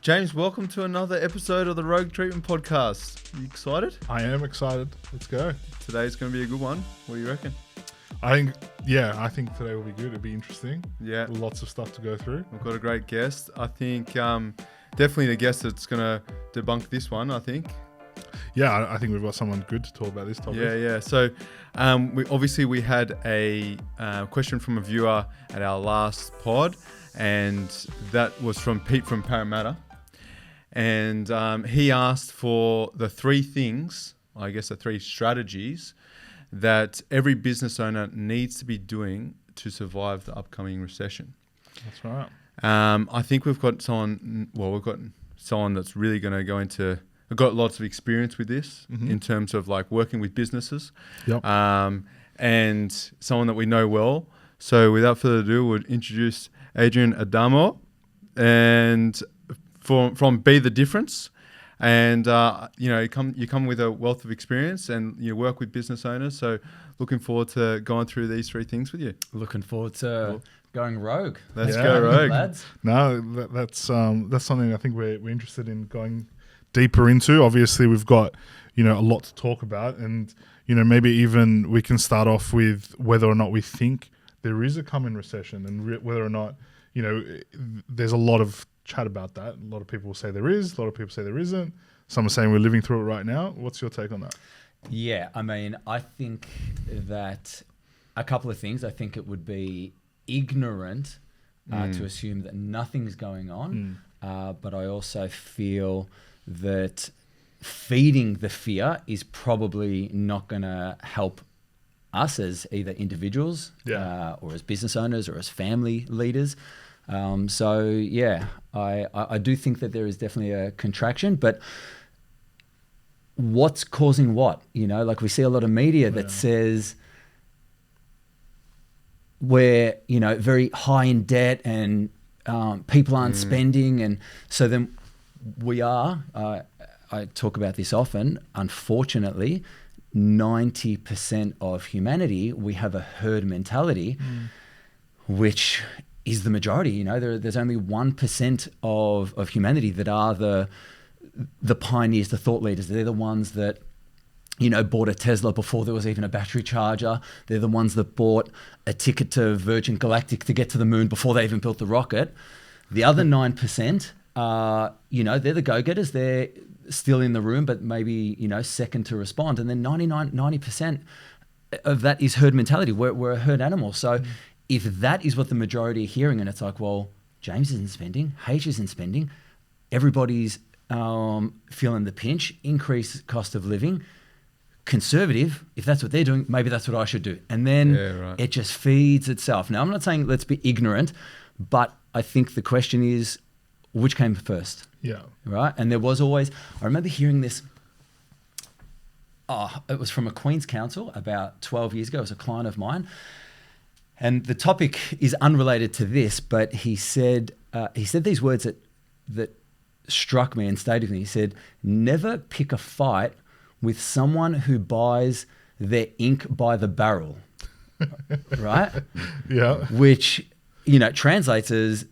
James, welcome to another episode of the Rogue Treatment Podcast. You excited? I am excited. Let's go. Today's going to be a good one. What do you reckon? I think today will be good. It'll be interesting. Yeah. Lots of stuff to go through. We've got a great guest. I think definitely the guest that's going to debunk this one, I think. Yeah, I think we've got someone good to talk about this topic. Yeah. So we had a question from a viewer at our last pod, and that was from Pete from Parramatta. And he asked for the three things, I guess the three strategies that every business owner needs to be doing to survive the upcoming recession. That's right. I think we've got someone that's really going to go into, got lots of experience with this in terms of like working with businesses, and someone that we know well. So without further ado, we'll introduce Adrian Addamo, and from Be The Difference. And, you come with a wealth of experience and you work with business owners. So looking forward to going through these three things with you. Looking forward to going rogue. Let's go rogue. Lads. No, that's something I think we're interested in going deeper into. Obviously, we've got, a lot to talk about. And, maybe even we can start off with whether or not we think there is a coming recession and whether or not, there's a lot of chat about that. A lot of people say there is, a lot of people say there isn't. Some are saying we're living through it right now. What's your take on that? Yeah, I think that a couple of things. I think it would be ignorant to assume that nothing's going on, but I also feel that feeding the fear is probably not going to help us as either individuals or as business owners or as family leaders. I do think that there is definitely a contraction, but what's causing what? Like we see a lot of media that says we're, very high in debt and people aren't spending. And so then we are, I talk about this often, unfortunately, 90% of humanity, we have a herd mentality, which is the majority. There's only 1% of humanity that are the pioneers, the thought leaders. They're the ones that, bought a Tesla before there was even a battery charger. They're the ones that bought a ticket to Virgin Galactic to get to the moon before they even built the rocket. The other 9%, they're the go-getters. They're still in the room, but maybe, second to respond. And then 90% of that is herd mentality. We're a herd animal. So if that is what the majority are hearing, and it's like, well, James isn't spending, H isn't spending, everybody's feeling the pinch, increased cost of living, conservative, if that's what they're doing, maybe that's what I should do. And then it just feeds itself. Now, I'm not saying let's be ignorant, but I think the question is, which came first? Yeah. Right? And there was always, I remember hearing this, it was from a Queen's Counsel about 12 years ago. It was a client of mine. And the topic is unrelated to this, but he said these words that struck me and stayed with me. He said, never pick a fight with someone who buys their ink by the barrel, right? Yeah. Which, translates as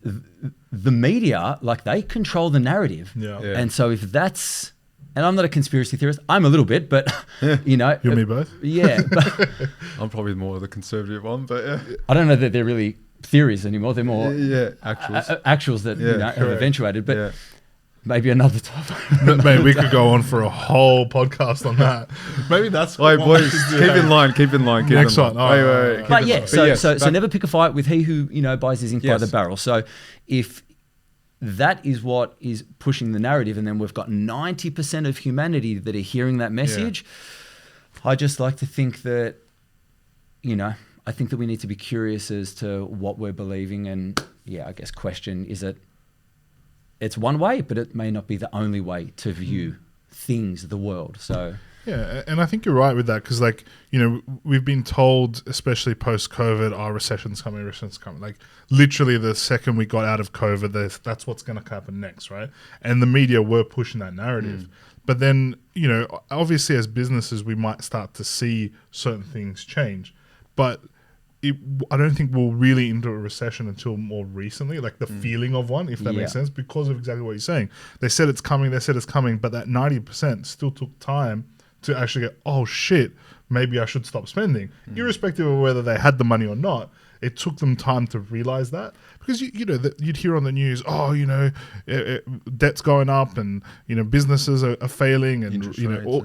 the media, like they control the narrative. Yeah. And so if that's, and I'm not a conspiracy theorist, I'm a little bit, but You and me both. Yeah. But I'm probably more the conservative one, but yeah. I don't know that they're really theories anymore. They're more actuals. That have eventuated, but maybe another topic. Mate, we could go on for a whole podcast on that. Maybe that's Hey boys, keep in line. Next one. Wait. But yeah, so never pick a fight with he who buys his ink by the barrel. So if that is what is pushing the narrative, and then we've got 90% of humanity that are hearing that message, I just like to think that, I think that we need to be curious as to what we're believing, and I guess question, is it, it's one way, but it may not be the only way to view things, the world. So yeah, and I think you're right with that, because we've been told, especially post-COVID, recession's coming. Like literally the second we got out of COVID, that's what's going to happen next, right? And the media were pushing that narrative. But then, obviously as businesses, we might start to see certain things change. But I don't think we'll really into a recession until more recently, like the feeling of one, if that makes sense, because of exactly what you're saying. They said it's coming, but that 90% still took time to actually go, oh shit, maybe I should stop spending. Irrespective of whether they had the money or not, it took them time to realize that. Because, you'd hear on the news, debt's going up and, businesses are failing and,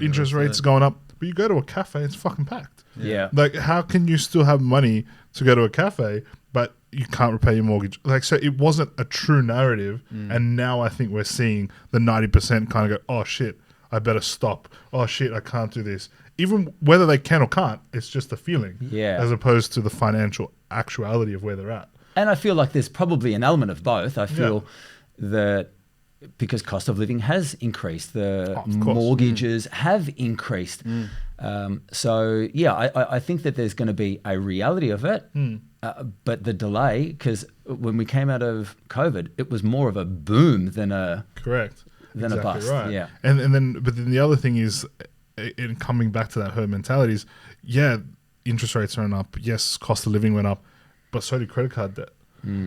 interest rates going up. But you go to a cafe, it's fucking packed. Yeah. Like, how can you still have money to go to a cafe, but you can't repay your mortgage? Like, so it wasn't a true narrative. And now I think we're seeing the 90% kind of go, oh shit, I better stop. Oh shit, I can't do this. Even whether they can or can't, it's just a feeling. Yeah. As opposed to the financial actuality of where they're at. And I feel like there's probably an element of both. I feel that because cost of living has increased, the mortgages have increased. So, I think that there's going to be a reality of it. But the delay, because when we came out of COVID, it was more of a boom than a bust. Right. Yeah. But then the other thing is, in coming back to that herd mentality is, interest rates went up. Yes, cost of living went up, but so did credit card debt.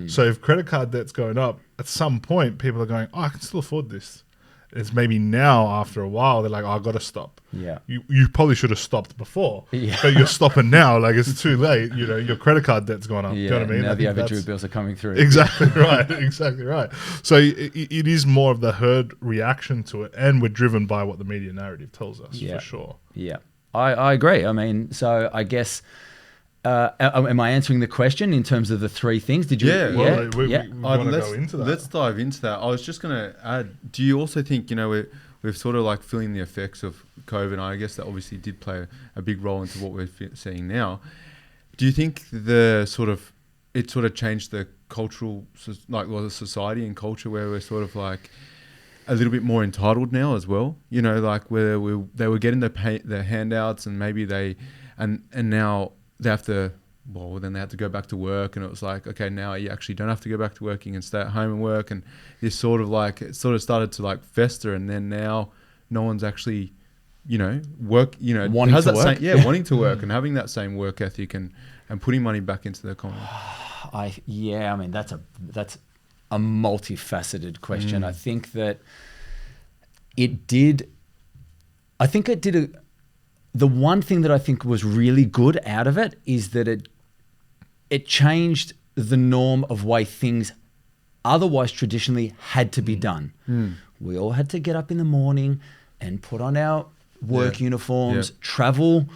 So if credit card debt's going up, at some point people are going, oh, I can still afford this. It's maybe now after a while they're like, oh, I got to stop. Yeah. You probably should have stopped before, but you're stopping now. Like, it's too late. Your credit card debt's gone up. Yeah. You know what I mean? Now the overdue bills are coming through. Exactly right. Exactly right. So it is more of the herd reaction to it, and we're driven by what the media narrative tells us for sure. Yeah, I agree. I mean, so I guess. Am I answering the question in terms of the three things? Did you? We want to go into that. Let's dive into that. I was just going to add, do you also think, we've sort of like feeling the effects of COVID, and I guess that obviously did play a big role into what we're seeing now. Do you think it sort of changed the cultural, the society and culture, where we're sort of like a little bit more entitled now as well? Like where they were getting the handouts, and maybe and now they have to, then they had to go back to work, and it was like, okay, now you actually don't have to go back to work, you can stay at home and work, and this sort of started to like fester, and then now no one's actually, work, wanting to work. Wanting to work and having that same work ethic and putting money back into the economy. I mean, that's a multifaceted question. I think that it did the one thing that I think was really good out of it is that it changed the norm of way things otherwise traditionally had to be done. We all had to get up in the morning and put on our work uniforms, travel,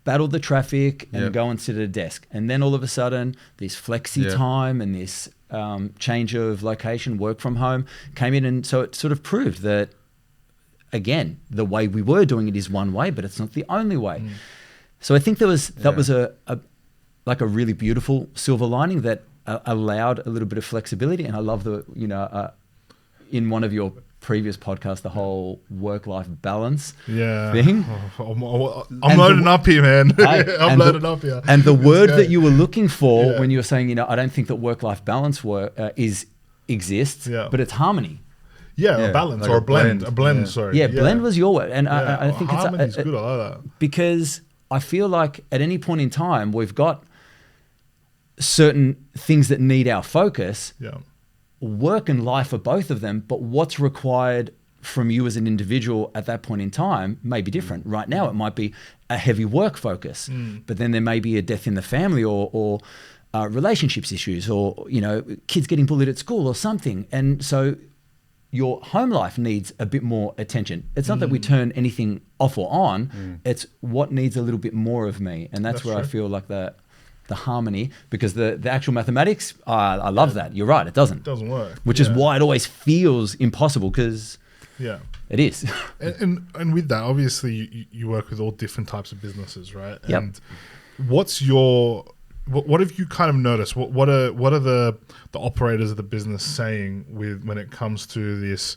battle the traffic, and go and sit at a desk. And then all of a sudden, this flexi time and this change of location, work from home, came in, and so it sort of proved that, again, the way we were doing it is one way, but it's not the only way. So I think that was a really beautiful silver lining that allowed a little bit of flexibility. And I love in one of your previous podcasts, the whole work-life balance thing. I'm loading up here, man. I'm loading up here. And the word that you were looking for when you were saying, I don't think that work-life balance exists, but it's harmony. A balance, like or a blend. A blend, sorry. Yeah, blend was your word. And I think harmony's good. I like that. Because I feel like at any point in time, we've got certain things that need our focus. Yeah. Work and life are both of them, but what's required from you as an individual at that point in time may be different. Right now, it might be a heavy work focus, but then there may be a death in the family or relationships issues, or, kids getting bullied at school or something. And so your home life needs a bit more attention. It's not that we turn anything off or on. It's what needs a little bit more of me. And that's where true. I feel like the harmony, because the actual mathematics, I love that. You're right. It doesn't work. Which is why it always feels impossible, because it is. and with that, obviously you work with all different types of businesses, right? Yep. And what have you kind of noticed? What are the operators of the business saying when it comes to this,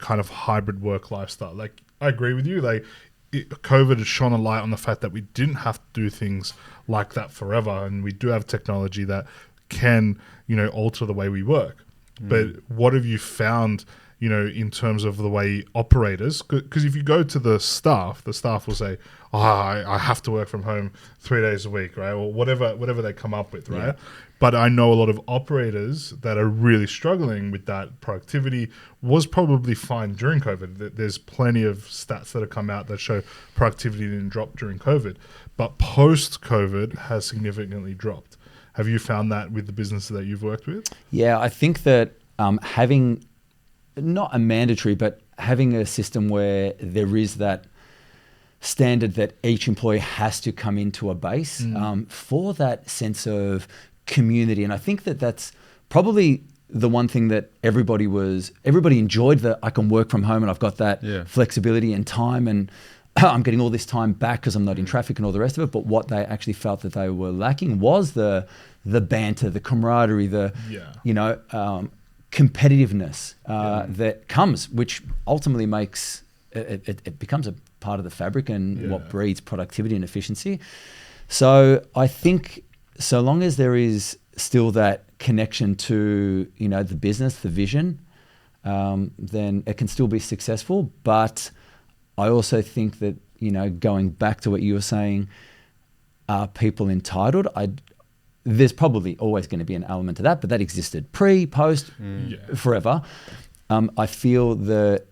kind of hybrid work lifestyle? Like, I agree with you. Like, COVID has shone a light on the fact that we didn't have to do things like that forever, and we do have technology that can, alter the way we work. But what have you found in terms of the way operators, because if you go to the staff will say, I have to work from home 3 days a week, right? Or whatever they come up with, right? Yeah. But I know a lot of operators that are really struggling with that. Productivity was probably fine during COVID. There's plenty of stats that have come out that show productivity didn't drop during COVID, but post-COVID has significantly dropped. Have you found that with the businesses that you've worked with? Yeah, I think that having not a mandatory, but having a system where there is that standard that each employee has to come into a base for that sense of community. And I think that that's probably the one thing that everybody enjoyed, that I can work from home and I've got that flexibility and time, and I'm getting all this time back because I'm not in traffic and all the rest of it. But what they actually felt that they were lacking was the banter, the camaraderie, competitiveness that comes, which ultimately makes it becomes a part of the fabric and what breeds productivity and efficiency. So I think so long as there is still that connection to the business, the vision, then it can still be successful. But I also think that going back to what you were saying, are people entitled? There's probably always going to be an element to that, but that existed pre, post, forever. I feel that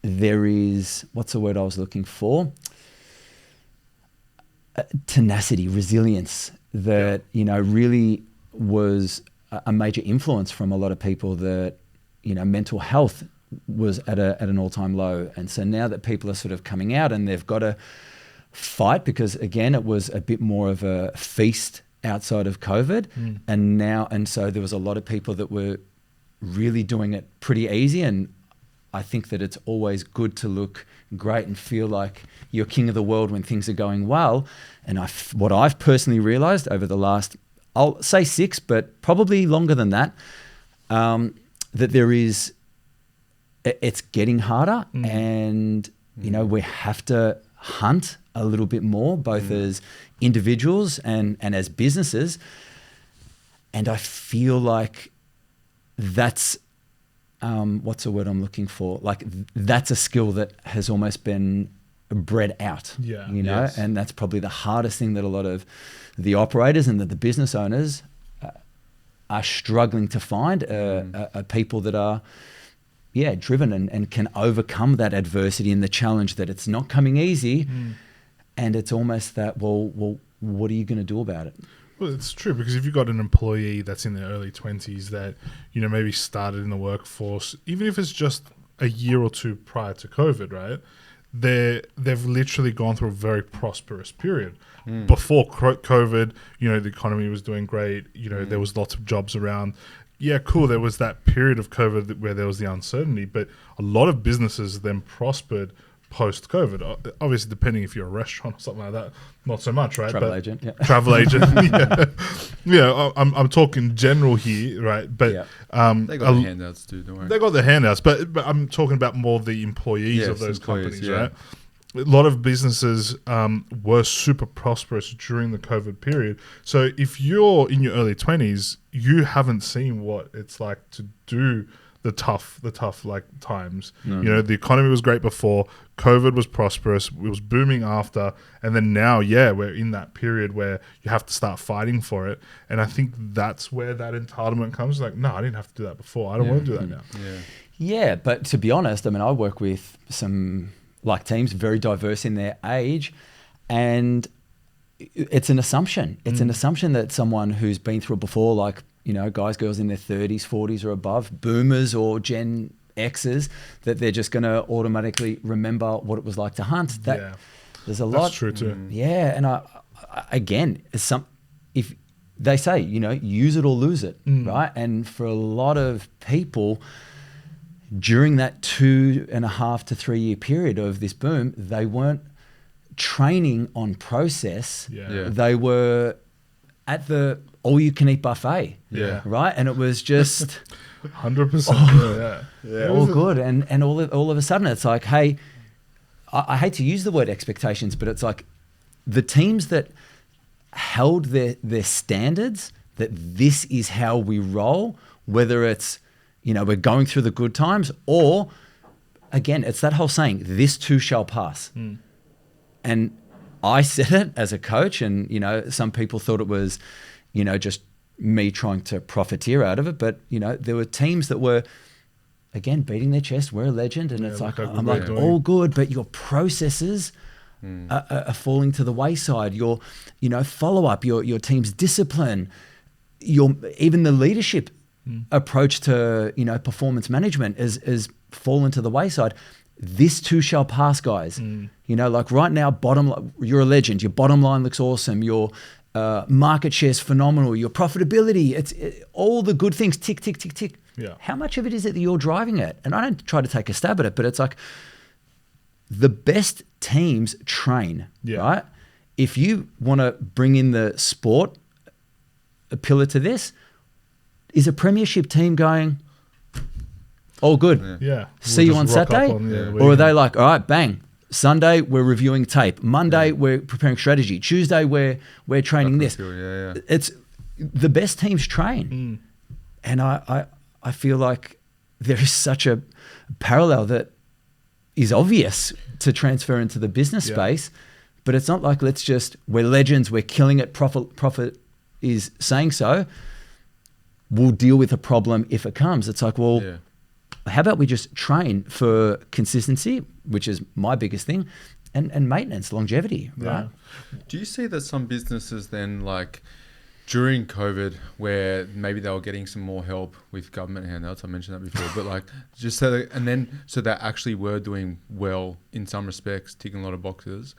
there is, what's the word I was looking for? Tenacity, resilience, that, really was a major influence from a lot of people, that, mental health was at an all-time low. And so now that people are sort of coming out and they've got to fight, because again, it was a bit more of a feast outside of COVID. And so there was a lot of people that were really doing it pretty easy. And I think that it's always good to look great and feel like you're king of the world when things are going well. And what I've personally realized over the last, I'll say 6, but probably longer than that, that it's getting harder, and we have to hunt a little bit more, both as individuals and as businesses. And I feel like that's what's the word I'm looking for? Like that's a skill that has almost been bred out, and that's probably the hardest thing that a lot of the operators and the business owners are struggling to find, are people that are driven and can overcome that adversity and the challenge, that it's not coming easy. And it's almost that, well, what are you going to do about it? Well, it's true, because if you've got an employee that's in their early 20s that, maybe started in the workforce, even if it's just a year or two prior to COVID, right? They've literally gone through a very prosperous period. Before COVID, the economy was doing great. There was lots of jobs around. Yeah, cool. There was that period of COVID where there was the uncertainty, but a lot of businesses then prospered post-COVID. Obviously, depending if you're a restaurant or something like that, not so much, right? Travel agent, Travel agent, I'm talking general here, right? But they got the handouts too, don't worry. They got the handouts, but I'm talking about more the employees of those companies, right? A lot of businesses were super prosperous during the COVID period. So if you're in your early 20s, you haven't seen what it's like to do the tough like times. The economy was great before, COVID was prosperous, it was booming after, and then now we're in that period where you have to start fighting for it. And I think that's where that entitlement comes, like, no, I didn't have to do that before, I don't want to do that now. But to be honest, I mean, I work with some teams very diverse in their age, and it's an assumption that someone who's been through it before, guys, girls in their 30s, 40s or above, boomers or Gen X's, that they're just going to automatically remember what it was like to hunt. There's a lot. That's true too. And I again, if they say, use it or lose it, right? And for a lot of people, during that 2.5 to 3 year period of this boom, they weren't training on process. They were at the all-you-can-eat buffet, right? And it was just 100%. All good. And all of a sudden, it's like, hey, I hate to use the word expectations, but it's like the teams that held their standards, that this is how we roll, whether it's we're going through the good times, or again, it's that whole saying, this too shall pass. And I said it as a coach, and, some people thought it was, just me trying to profiteer out of it. But, there were teams that were, again, beating their chest, we're a legend. And it's like, I'm like, all good, but your processes are falling to the wayside. Your, follow-up, your team's discipline, even the leadership approach to, performance management is fallen to the wayside. This too shall pass, guys. Like right now, you're a legend. Your bottom line looks awesome. Your market share's phenomenal. Your profitability, it's all the good things, tick, tick, tick, tick. Yeah. How much of it is it that you're driving it? And I don't try to take a stab at it, but it's like the best teams train, right? If you want to bring in the sport, a pillar to this, is a premiership team going, all good. Yeah. See you on Saturday? Or are they like, all right, bang. Sunday, we're reviewing tape. Monday, we're preparing strategy. Tuesday, we're training this. It's the best teams train. And I feel like there is such a parallel that is obvious to transfer into the business space, but it's not like we're legends, we're killing it, profit is saying so. We'll deal with a problem if it comes. It's like, well, how about we just train for consistency, which is my biggest thing, and maintenance, longevity, right? Do you see that some businesses then, like during COVID, where maybe they were getting some more help with government handouts, I mentioned that before, but like just so they actually were doing well in some respects, ticking a lot of boxes,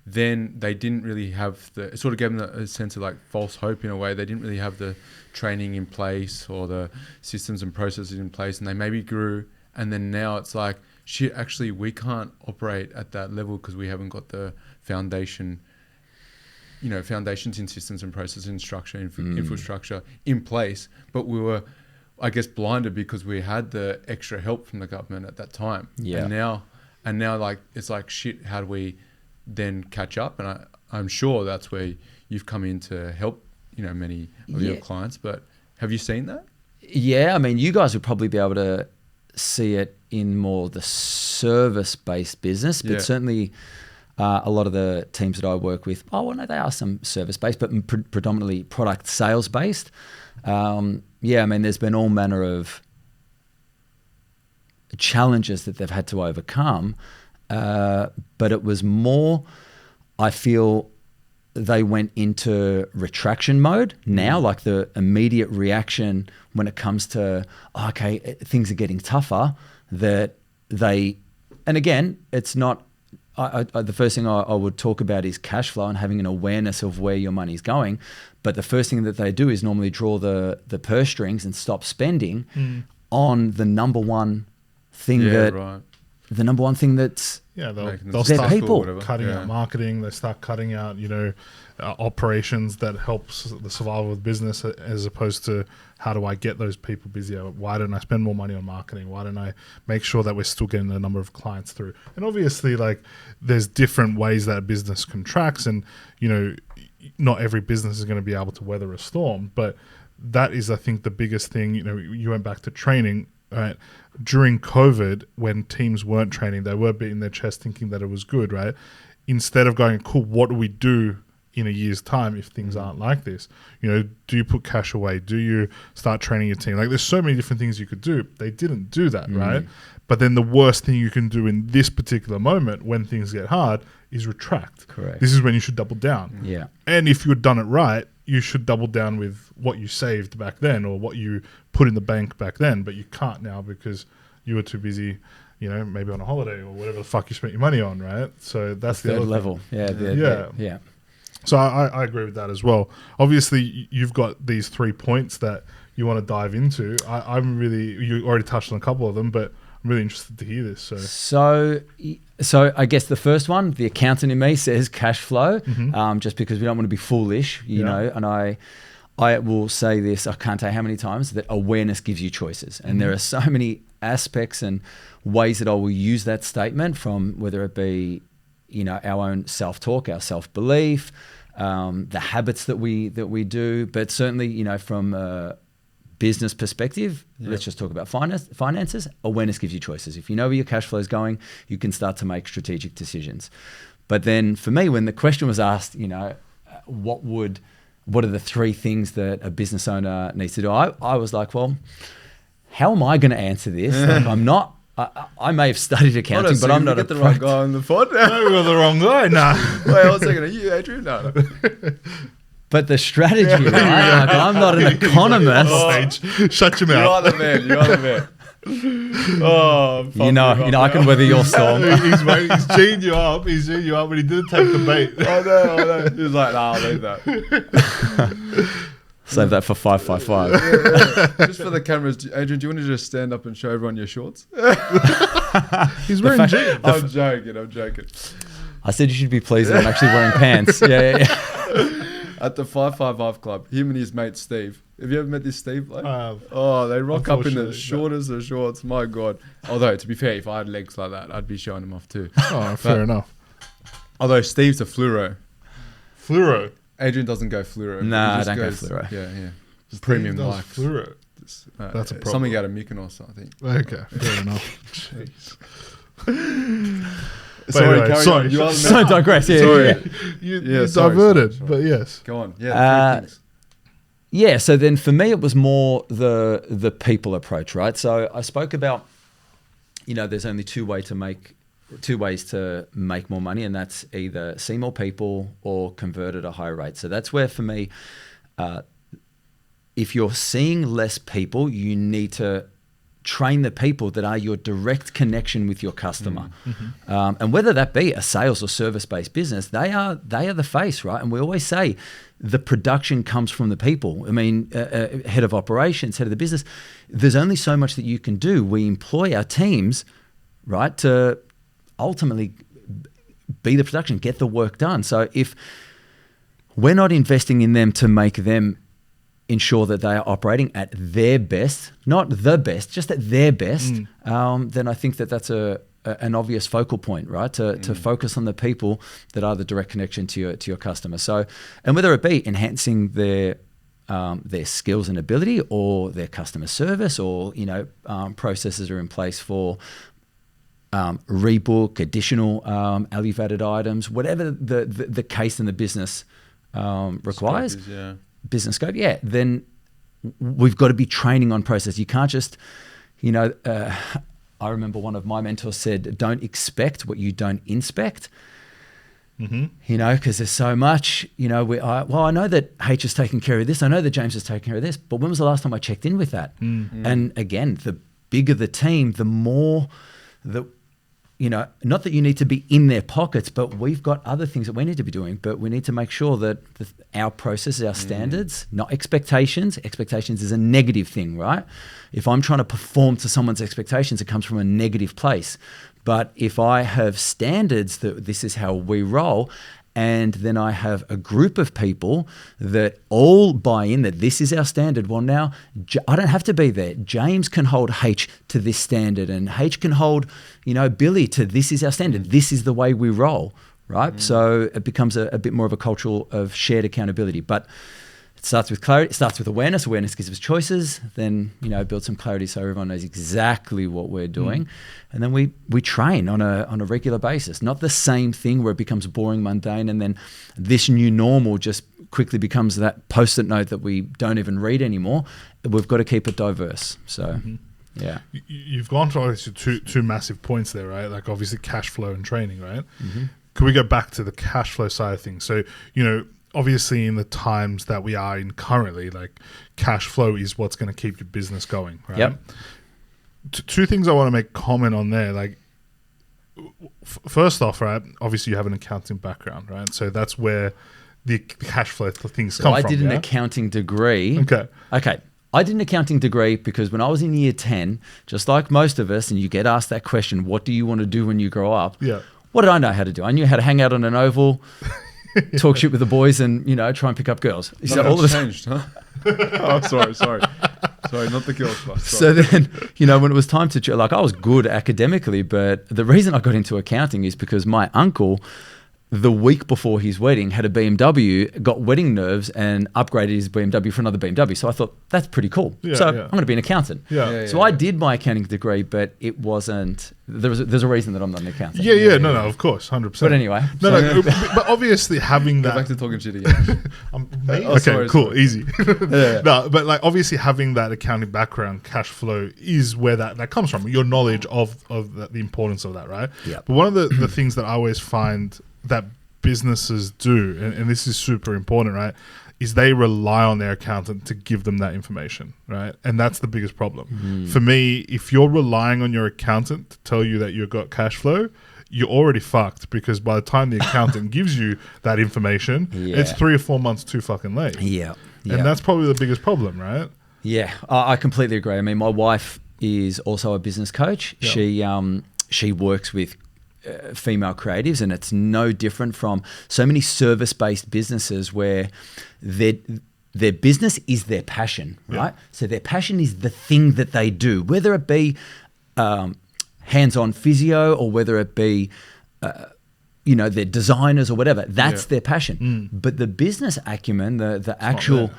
then they didn't really have it sort of gave them a sense of like false hope in a way. They didn't really have the training in place or the systems and processes in place, and they maybe grew, and then now it's like, shit, actually we can't operate at that level because we haven't got the foundations in systems and processes and structure, infrastructure in place. But we were, I guess, blinded because we had the extra help from the government at that time. And now like, it's like, shit, how do we then catch up? And I'm sure that's where you've come in to help, many of your clients. But have you seen that? Yeah, I mean, you guys would probably be able to see it in more the service-based business, but certainly a lot of the teams that I work with, they are some service-based, but predominantly product sales-based. I mean, there's been all manner of challenges that they've had to overcome, but it was more, I feel, they went into retraction mode now, like the immediate reaction when it comes to, things are getting tougher, that and again, it's not, the first thing I would talk about is cash flow and having an awareness of where your money's going. But the first thing that they do is normally draw the purse strings and stop spending on the number one thing the number one thing that's they'll start people cutting out marketing. They start cutting out operations that helps the survival of business, as opposed to how do I get those people busier? Why don't I spend more money on marketing? Why don't I make sure that we're still getting the number of clients through? And obviously, like, there's different ways that a business contracts, and not every business is going to be able to weather a storm. But that is, I think, the biggest thing. You went back to training. Right. During COVID, when teams weren't training, they were beating their chest thinking that it was good, right? Instead of going, cool, what do we do in a year's time if things aren't like this? Do you put cash away? Do you start training your team? Like, there's so many different things you could do. They didn't do that, right? But then the worst thing you can do in this particular moment when things get hard is retract. Correct. This is when you should double down. Yeah. And if you had done it right, you should double down with what you saved back then or what you put in the bank back then, but you can't now because you were too busy, maybe on a holiday or whatever the fuck you spent your money on, right? So that's the third other level. Yeah. So I agree with that as well. Obviously, you've got these 3 points that you want to dive into. You already touched on a couple of them, but I'm really interested to hear this. So I guess the first one, the accountant in me says cash flow, just because we don't want to be foolish, you know. And I will say this, I can't tell you how many times, that awareness gives you choices. And there are so many aspects and ways that I will use that statement, from whether it be, our own self-talk, our self-belief, the habits that we do, but certainly, from business perspective, let's just talk about finances. Awareness gives you choices. If you know where your cash flow is going, you can start to make strategic decisions. But then for me, when the question was asked, what are the 3 things that a business owner needs to do? I was like, well, how am I going to answer this? Like, I'm not. I may have studied accounting, but I'm not the right guy on the pod. No, we got the wrong guy. Nah. Wait, 1 second. Are you Adrian? No. But the strategy, right? Like, I'm not an economist. Shut your mouth. You are the man. Oh, you know, I can weather your storm. He's cheating you up. He's cheating you up, but he didn't take the bait. I know. He's like, nah, I'll leave that. Save that for 555. Just for the cameras, Adrian, do you want to just stand up and show everyone your shorts? He's wearing jeans. I'm joking. I said you should be pleased that I'm actually wearing pants. Yeah. At the 555 Club, him and his mate Steve. Have you ever met this Steve? They rock up in the shortest of shorts. My God. Although, to be fair, if I had legs like that, I'd be showing them off too. Oh, fair enough. Although Steve's a fluoro. Fluoro? Adrian doesn't go fluoro. Nah, I don't go fluoro. Yeah. Premium life. Fluoro. That's a problem. Something out of Mykonos, I think. Okay, fair enough. Jeez. Sorry. So digress. You diverted, sorry. But yes. Go on. Yeah. 3 things. Yeah. So then, for me, it was more the people approach, right? So I spoke about, there's only two ways to make more money, and that's either see more people or convert at a higher rate. So that's where, for me, if you're seeing less people, you need to train the people that are your direct connection with your customer. And whether that be a sales or service-based business, they are the face, right? And we always say the production comes from the people. I mean, head of operations, head of the business, there's only so much that you can do. We employ our teams, right, to ultimately be the production, get the work done. So if we're not investing in them to make them ensure that they are operating at their best, not the best, just at their best, then I think that that's an obvious focal point, right? To focus on the people that are the direct connection to your customer. So, and whether it be enhancing their skills and ability, or their customer service, or processes are in place for rebook, additional value-added items, whatever the case in the business requires. Scope is, business scope, then we've got to be training on process. You can't just, I remember one of my mentors said, don't expect what you don't inspect. Because there's so much, I know that H is taking care of this. I know that James is taking care of this, but when was the last time I checked in with that? And again, the bigger the team, the more that, not that you need to be in their pockets, but we've got other things that we need to be doing. But we need to make sure that our processes, our standards, not expectations. Expectations is a negative thing, right? If I'm trying to perform to someone's expectations, it comes from a negative place. But if I have standards that this is how we roll, and then I have a group of people that all buy in that this is our standard. Well, now I don't have to be there. James can hold H to this standard, and H can hold, Billy to this is our standard. This is the way we roll, right? So it becomes a bit more of a culture of shared accountability. But it starts with clarity. It starts with awareness. Awareness gives us choices. Then, build some clarity so everyone knows exactly what we're doing. And then we train on a regular basis. Not the same thing where it becomes boring, mundane, and then this new normal just quickly becomes that post-it note that we don't even read anymore. We've got to keep it diverse. So, yeah. You've gone to obviously two massive points there, right? Like obviously cash flow and training, right? Could we go back to the cash flow side of things? So, obviously in the times that we are in currently, like cash flow is what's going to keep your business going, right? Yep. Two things I want to make comment on there. Like, first off, right, obviously you have an accounting background, right? So that's where the cash flow things come from. I did an accounting degree. Okay. I did an accounting degree because when I was in year 10, just like most of us, and you get asked that question, what do you want to do when you grow up? Yeah. What did I know how to do? I knew how to hang out on an oval, talk shit with the boys, and try and pick up girls. So all of changed, huh? Oh, sorry, not the girls class. So then, when it was time to I was good academically, but the reason I got into accounting is because my uncle the week before his wedding had a BMW, got wedding nerves, and upgraded his BMW for another BMW. So I thought, that's pretty cool. I'm going to be an accountant. So I did my accounting degree, but it wasn't. There's a reason that I'm not an accountant. No, of course, 100%. But anyway, but obviously having that. Go back to talking shit again. Cool, easy. No, but like obviously having that accounting background, cash flow is where that comes from. Your knowledge of the importance of that, right? Yeah. But one of the things that I always find that businesses do, and this is super important, right, is they rely on their accountant to give them that information, right? And that's the biggest problem. For me, if you're relying on your accountant to tell you that you've got cash flow, you're already fucked, because by the time the accountant gives you that information, it's 3 or 4 months too fucking late. And that's probably the biggest problem, right? Yeah, I completely agree. I mean, my wife is also a business coach. She works with female creatives, and it's no different from so many service-based businesses where their business is their passion, right? So their passion is the thing that they do, whether it be hands-on physio or whether it be they're designers or whatever. That's their passion. But the business acumen, the actual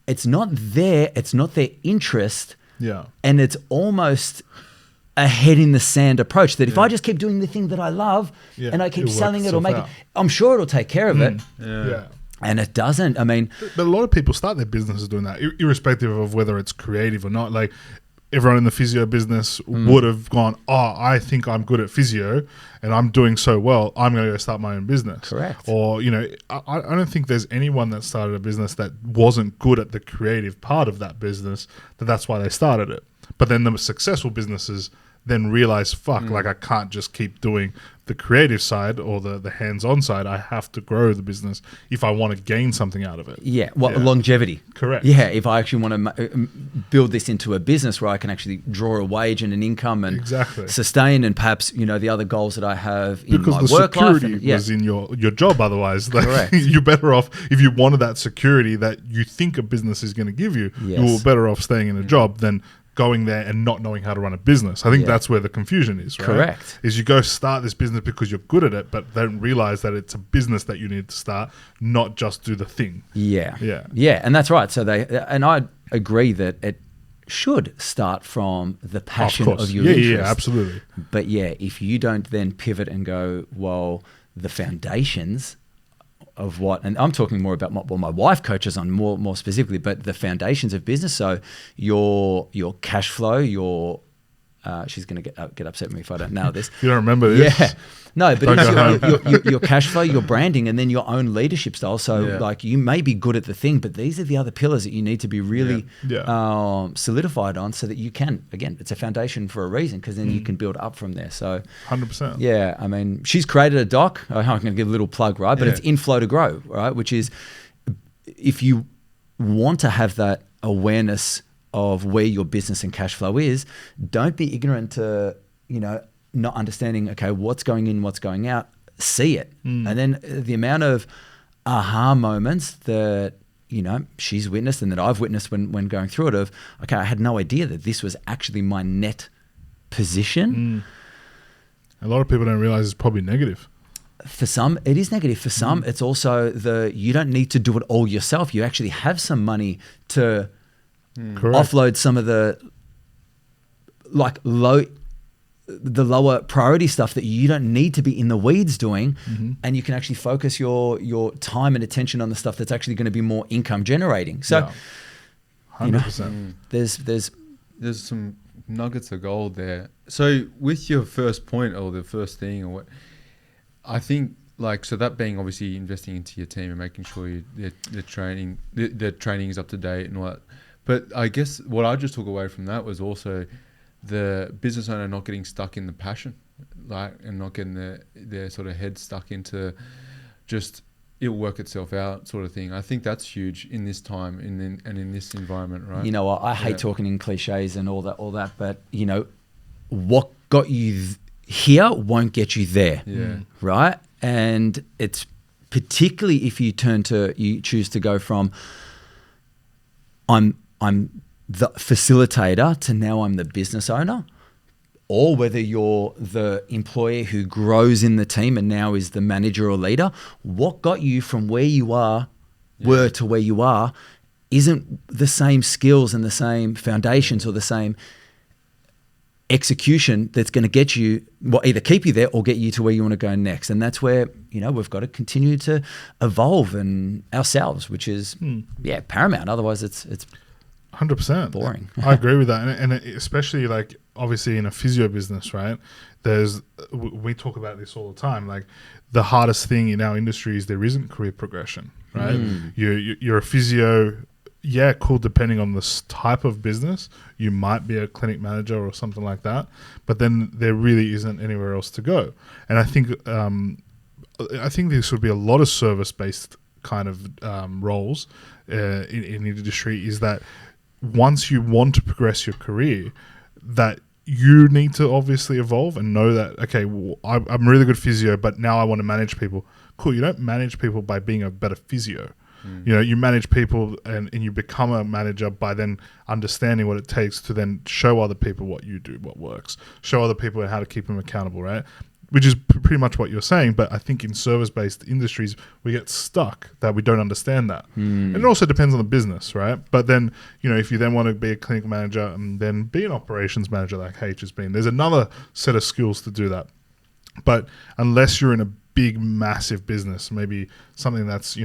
it's not there. It's not their interest. And it's almost a head in the sand approach that if I just keep doing the thing that I love and I keep selling it or making, I'm sure it'll take care of it. And it doesn't. I mean, but a lot of people start their businesses doing that, irrespective of whether it's creative or not. Like everyone in the physio business would have gone, I think I'm good at physio and I'm doing so well, I'm going to go start my own business. Correct. Or, I don't think there's anyone that started a business that wasn't good at the creative part of that business, that's why they started it. But then the successful businesses then realize, like I can't just keep doing the creative side or the hands-on side. I have to grow the business if I want to gain something out of it. Longevity. Correct. Yeah, if I actually want to build this into a business where I can actually draw a wage and an income and sustain, and perhaps the other goals that I have in my work life. Because the security was in your job. Otherwise, you're better off if you wanted that security that you think a business is going to give you. You're better off staying in a job than going there and not knowing how to run a business. I think that's where the confusion is, right? Correct. Is you go start this business because you're good at it, but don't realize that it's a business that you need to start, not just do the thing. Yeah, and that's right. So I agree that it should start from the passion of your interest. Yeah, absolutely. But if you don't then pivot and go, well, the foundations of what, and I'm talking more about what my wife coaches on more specifically, but the foundations of business. So your cash flow, she's going to get upset with me if I don't nail this. You don't remember this? Yeah. No, but it's your cash flow, your branding, and then your own leadership style. So like you may be good at the thing, but these are the other pillars that you need to be really solidified on, so that you can, again, it's a foundation for a reason, because then you can build up from there. So 100%. Yeah, I mean, she's created a doc. I'm going to give a little plug, right? But it's In Flow to Grow, right? Which is, if you want to have that awareness of where your business and cash flow is, don't be ignorant to, not understanding, okay, what's going in, what's going out, see it. And then the amount of aha moments that, she's witnessed and that I've witnessed when going through it of, okay, I had no idea that this was actually my net position. A lot of people don't realize it's probably negative. For some, it is negative. For some, it's also you don't need to do it all yourself. You actually have some money to offload some of the lower priority stuff that you don't need to be in the weeds doing, and you can actually focus your time and attention on the stuff that's actually going to be more income generating. So 100%. There's some nuggets of gold there. So with your first point, or the first thing, or what, I think, so that being obviously investing into your team and making sure the training is up to date and all that. But I guess what I just took away from that was also the business owner not getting stuck in the passion, and not getting their sort of head stuck into just it'll work itself out sort of thing. I think that's huge in this time and in this environment, right? I hate talking in cliches and all that, but what got you here won't get you there, right? And it's particularly if you choose to go from I'm the facilitator to now I'm the business owner. or whether you're the employee who grows in the team and now is the manager or leader, what got you from where you were to where you are isn't the same skills and the same foundations or the same execution that's going to get you, well, either keep you there or get you to where you want to go next. And that's where, we've got to continue to evolve in ourselves, which is, paramount. Otherwise it's 100% boring. I agree with that. And especially like obviously in a physio business, right? We talk about this all the time. Like the hardest thing in our industry is there isn't career progression, right? You're a physio. Yeah, cool. Depending on the type of business, you might be a clinic manager or something like that, but then there really isn't anywhere else to go. And I think there should be a lot of service-based kind of roles in the industry. Is that once you want to progress your career, that you need to obviously evolve and know that, okay, well, I'm a really good physio, but now I want to manage people. Cool. You don't manage people by being a better physio. You manage people and you become a manager by then understanding what it takes to then show other people what you do, what works, show other people how to keep them accountable, right? Which is pretty much what you're saying. But I think in service-based industries, we get stuck that we don't understand that. And it also depends on the business, right? But then, if you then want to be a clinical manager and then be an operations manager like H has been, there's another set of skills to do that. But unless you're in a big, massive business, maybe something that's,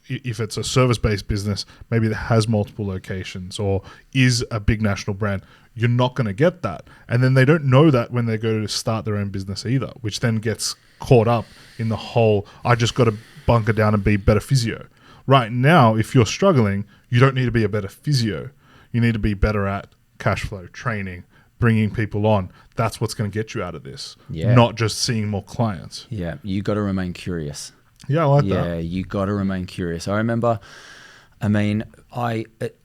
if it's a service-based business, maybe that has multiple locations or is a big national brand, you're not going to get that. And then they don't know that when they go to start their own business either, which then gets caught up in the whole, I just got to bunker down and be better physio. Right now, if you're struggling, you don't need to be a better physio. You need to be better at cash flow, training, bringing people on. That's what's going to get you out of this, not just seeing more clients. Yeah, you got to remain curious. Yeah, I like that. Yeah, you got to remain curious. I remember, I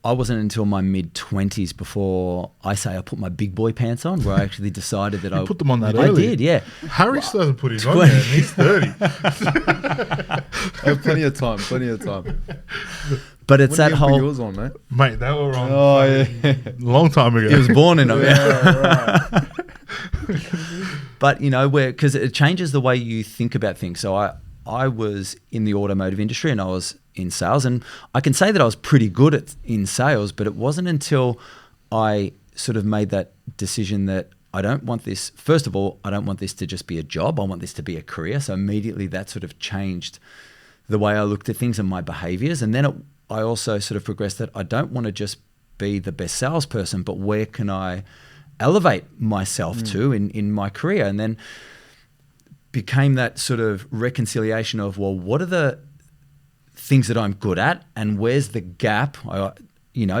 wasn't until my mid-20s before I put my big boy pants on, where I actually decided that I put them on that early. I did, yeah. Harry still hasn't put his on yet, and he's 30. Plenty of time. But it's when that did you whole... put yours on, mate? Mate, they were on a long time ago. He was born in them. Yeah, right. But, because it changes the way you think about things. So I was in the automotive industry and I was in sales, and I can say that I was pretty good in sales, but it wasn't until I sort of made that decision that I don't want this, first of all, I don't want this to just be a job. I want this to be a career. So immediately that sort of changed the way I looked at things and my behaviors. And then I also sort of progressed that I don't want to just be the best salesperson, but where can I elevate myself to in my career? And then became that sort of reconciliation of, well, what are the things that I'm good at and where's the gap,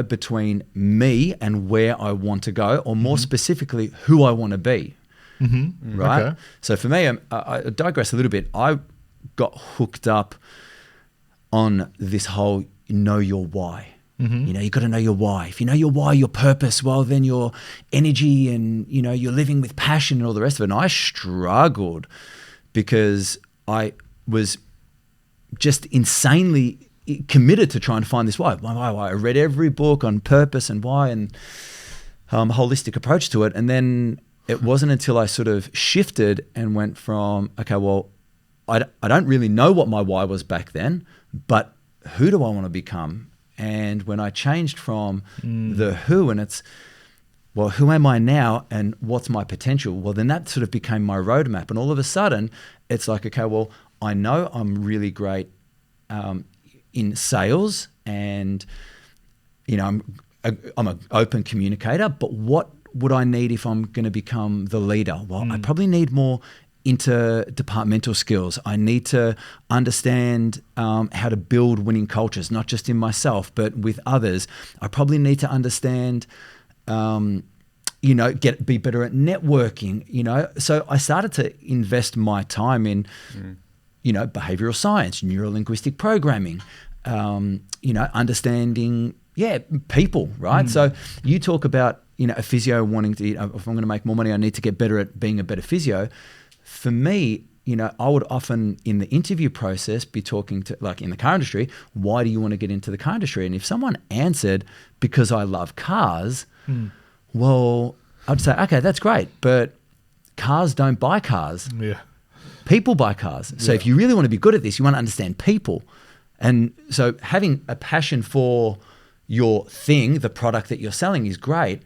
between me and where I want to go, or more specifically, who I want to be, right? Okay. So for me, I digress a little bit. I got hooked up on this whole know your why. You got to know your why. If you know your why, your purpose, well, then your energy and, you're living with passion and all the rest of it. And I struggled because I was just insanely committed to trying to find this why. I read every book on purpose and why and holistic approach to it. And then it wasn't until I sort of shifted and went from, okay, well, I don't really know what my why was back then, but who do I want to become? And when I changed from the who, and it's, well, who am I now and what's my potential? Well, then that sort of became my roadmap. And all of a sudden, it's like, okay, well, I know I'm really great in sales and, I'm an open communicator, but what would I need if I'm going to become the leader? Well, I probably need more interdepartmental skills. I need to understand how to build winning cultures, not just in myself, but with others. I probably need to understand be better at networking, So I started to invest my time in, behavioral science, neuro-linguistic programming, understanding, people, right? So you talk about, a physio wanting to, if I'm going to make more money, I need to get better at being a better physio. For me, I would often in the interview process be talking to, like in the car industry, why do you want to get into the car industry? And if someone answered, because I love cars, well, I'd say, okay, that's great, but cars don't buy cars. Yeah. People buy cars. So if you really want to be good at this, you want to understand people. And so having a passion for your thing, the product that you're selling is great,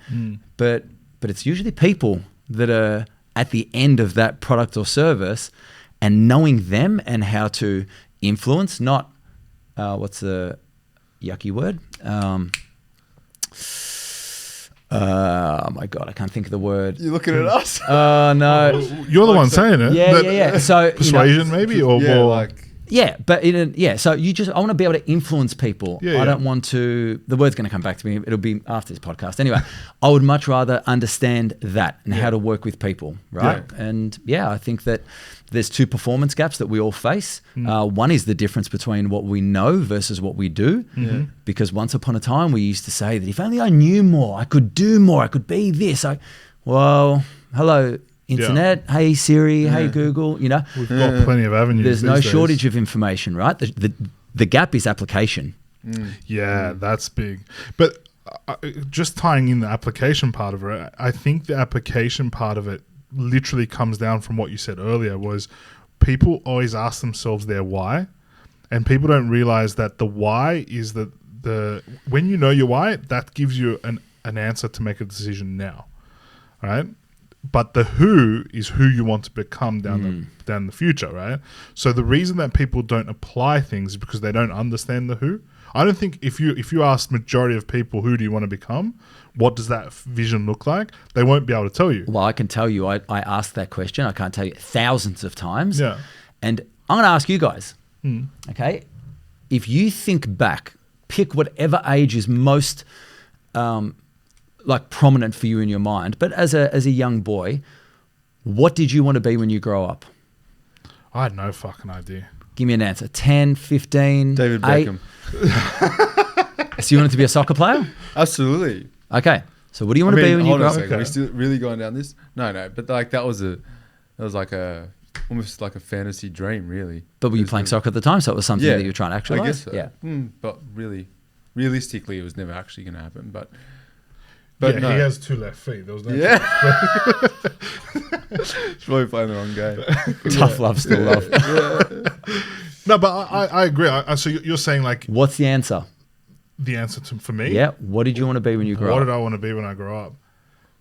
but it's usually people that are at the end of that product or service, and knowing them and how to influence, not what's the yucky word? Oh my God, I can't think of the word. You're looking at us. Oh no, You're the one saying it. Yeah. So persuasion, maybe, or yeah, more like. Yeah, but so I want to be able to influence people. Yeah, I don't want to, the word's going to come back to me. It'll be after this podcast. Anyway, I would much rather understand that and how to work with people, right? Yeah. And I think that there's two performance gaps that we all face. One is the difference between what we know versus what we do. Because once upon a time, we used to say that if only I knew more, I could do more, I could be this. Well, hello, Internet, hey Siri, hey Google, we've got plenty of avenues. There's no shortage of information, right? The gap is application. Yeah, that's big. But just tying in the application part of it, I think the application part of it literally comes down from what you said earlier, was people always ask themselves their why, and people don't realize that the why is the when you know your why, that gives you an answer to make a decision now, right? But the who is who you want to become down the future, right? So the reason that people don't apply things is because they don't understand the who. I don't think if you ask majority of people who do you want to become, what does that vision look like, they won't be able to tell you. Well, I can tell you, I asked that question. I can't tell you thousands of times. Yeah. And I'm going to ask you guys, okay? If you think back, pick whatever age is most prominent for you in your mind. But as a young boy, what did you want to be when you grow up? I had no fucking idea. Give me an answer. 10, 15, David 8? Beckham. So you wanted to be a soccer player? Absolutely. Okay. So what do you want to be when you grow up? Okay. We're still really going down this? No. But that was almost like a fantasy dream, really. But were you playing soccer at the time? So it was something that you were trying to actualize? I guess so. Yeah. But really, realistically, it was never actually going to happen. But He no. has 2 left feet. There was no It's probably playing the wrong game. Tough love, still love. No, but I agree. So you're saying like What's the answer? the answer for me? Yeah. What did you want to be when you grew up? What did I want to be when I grow up?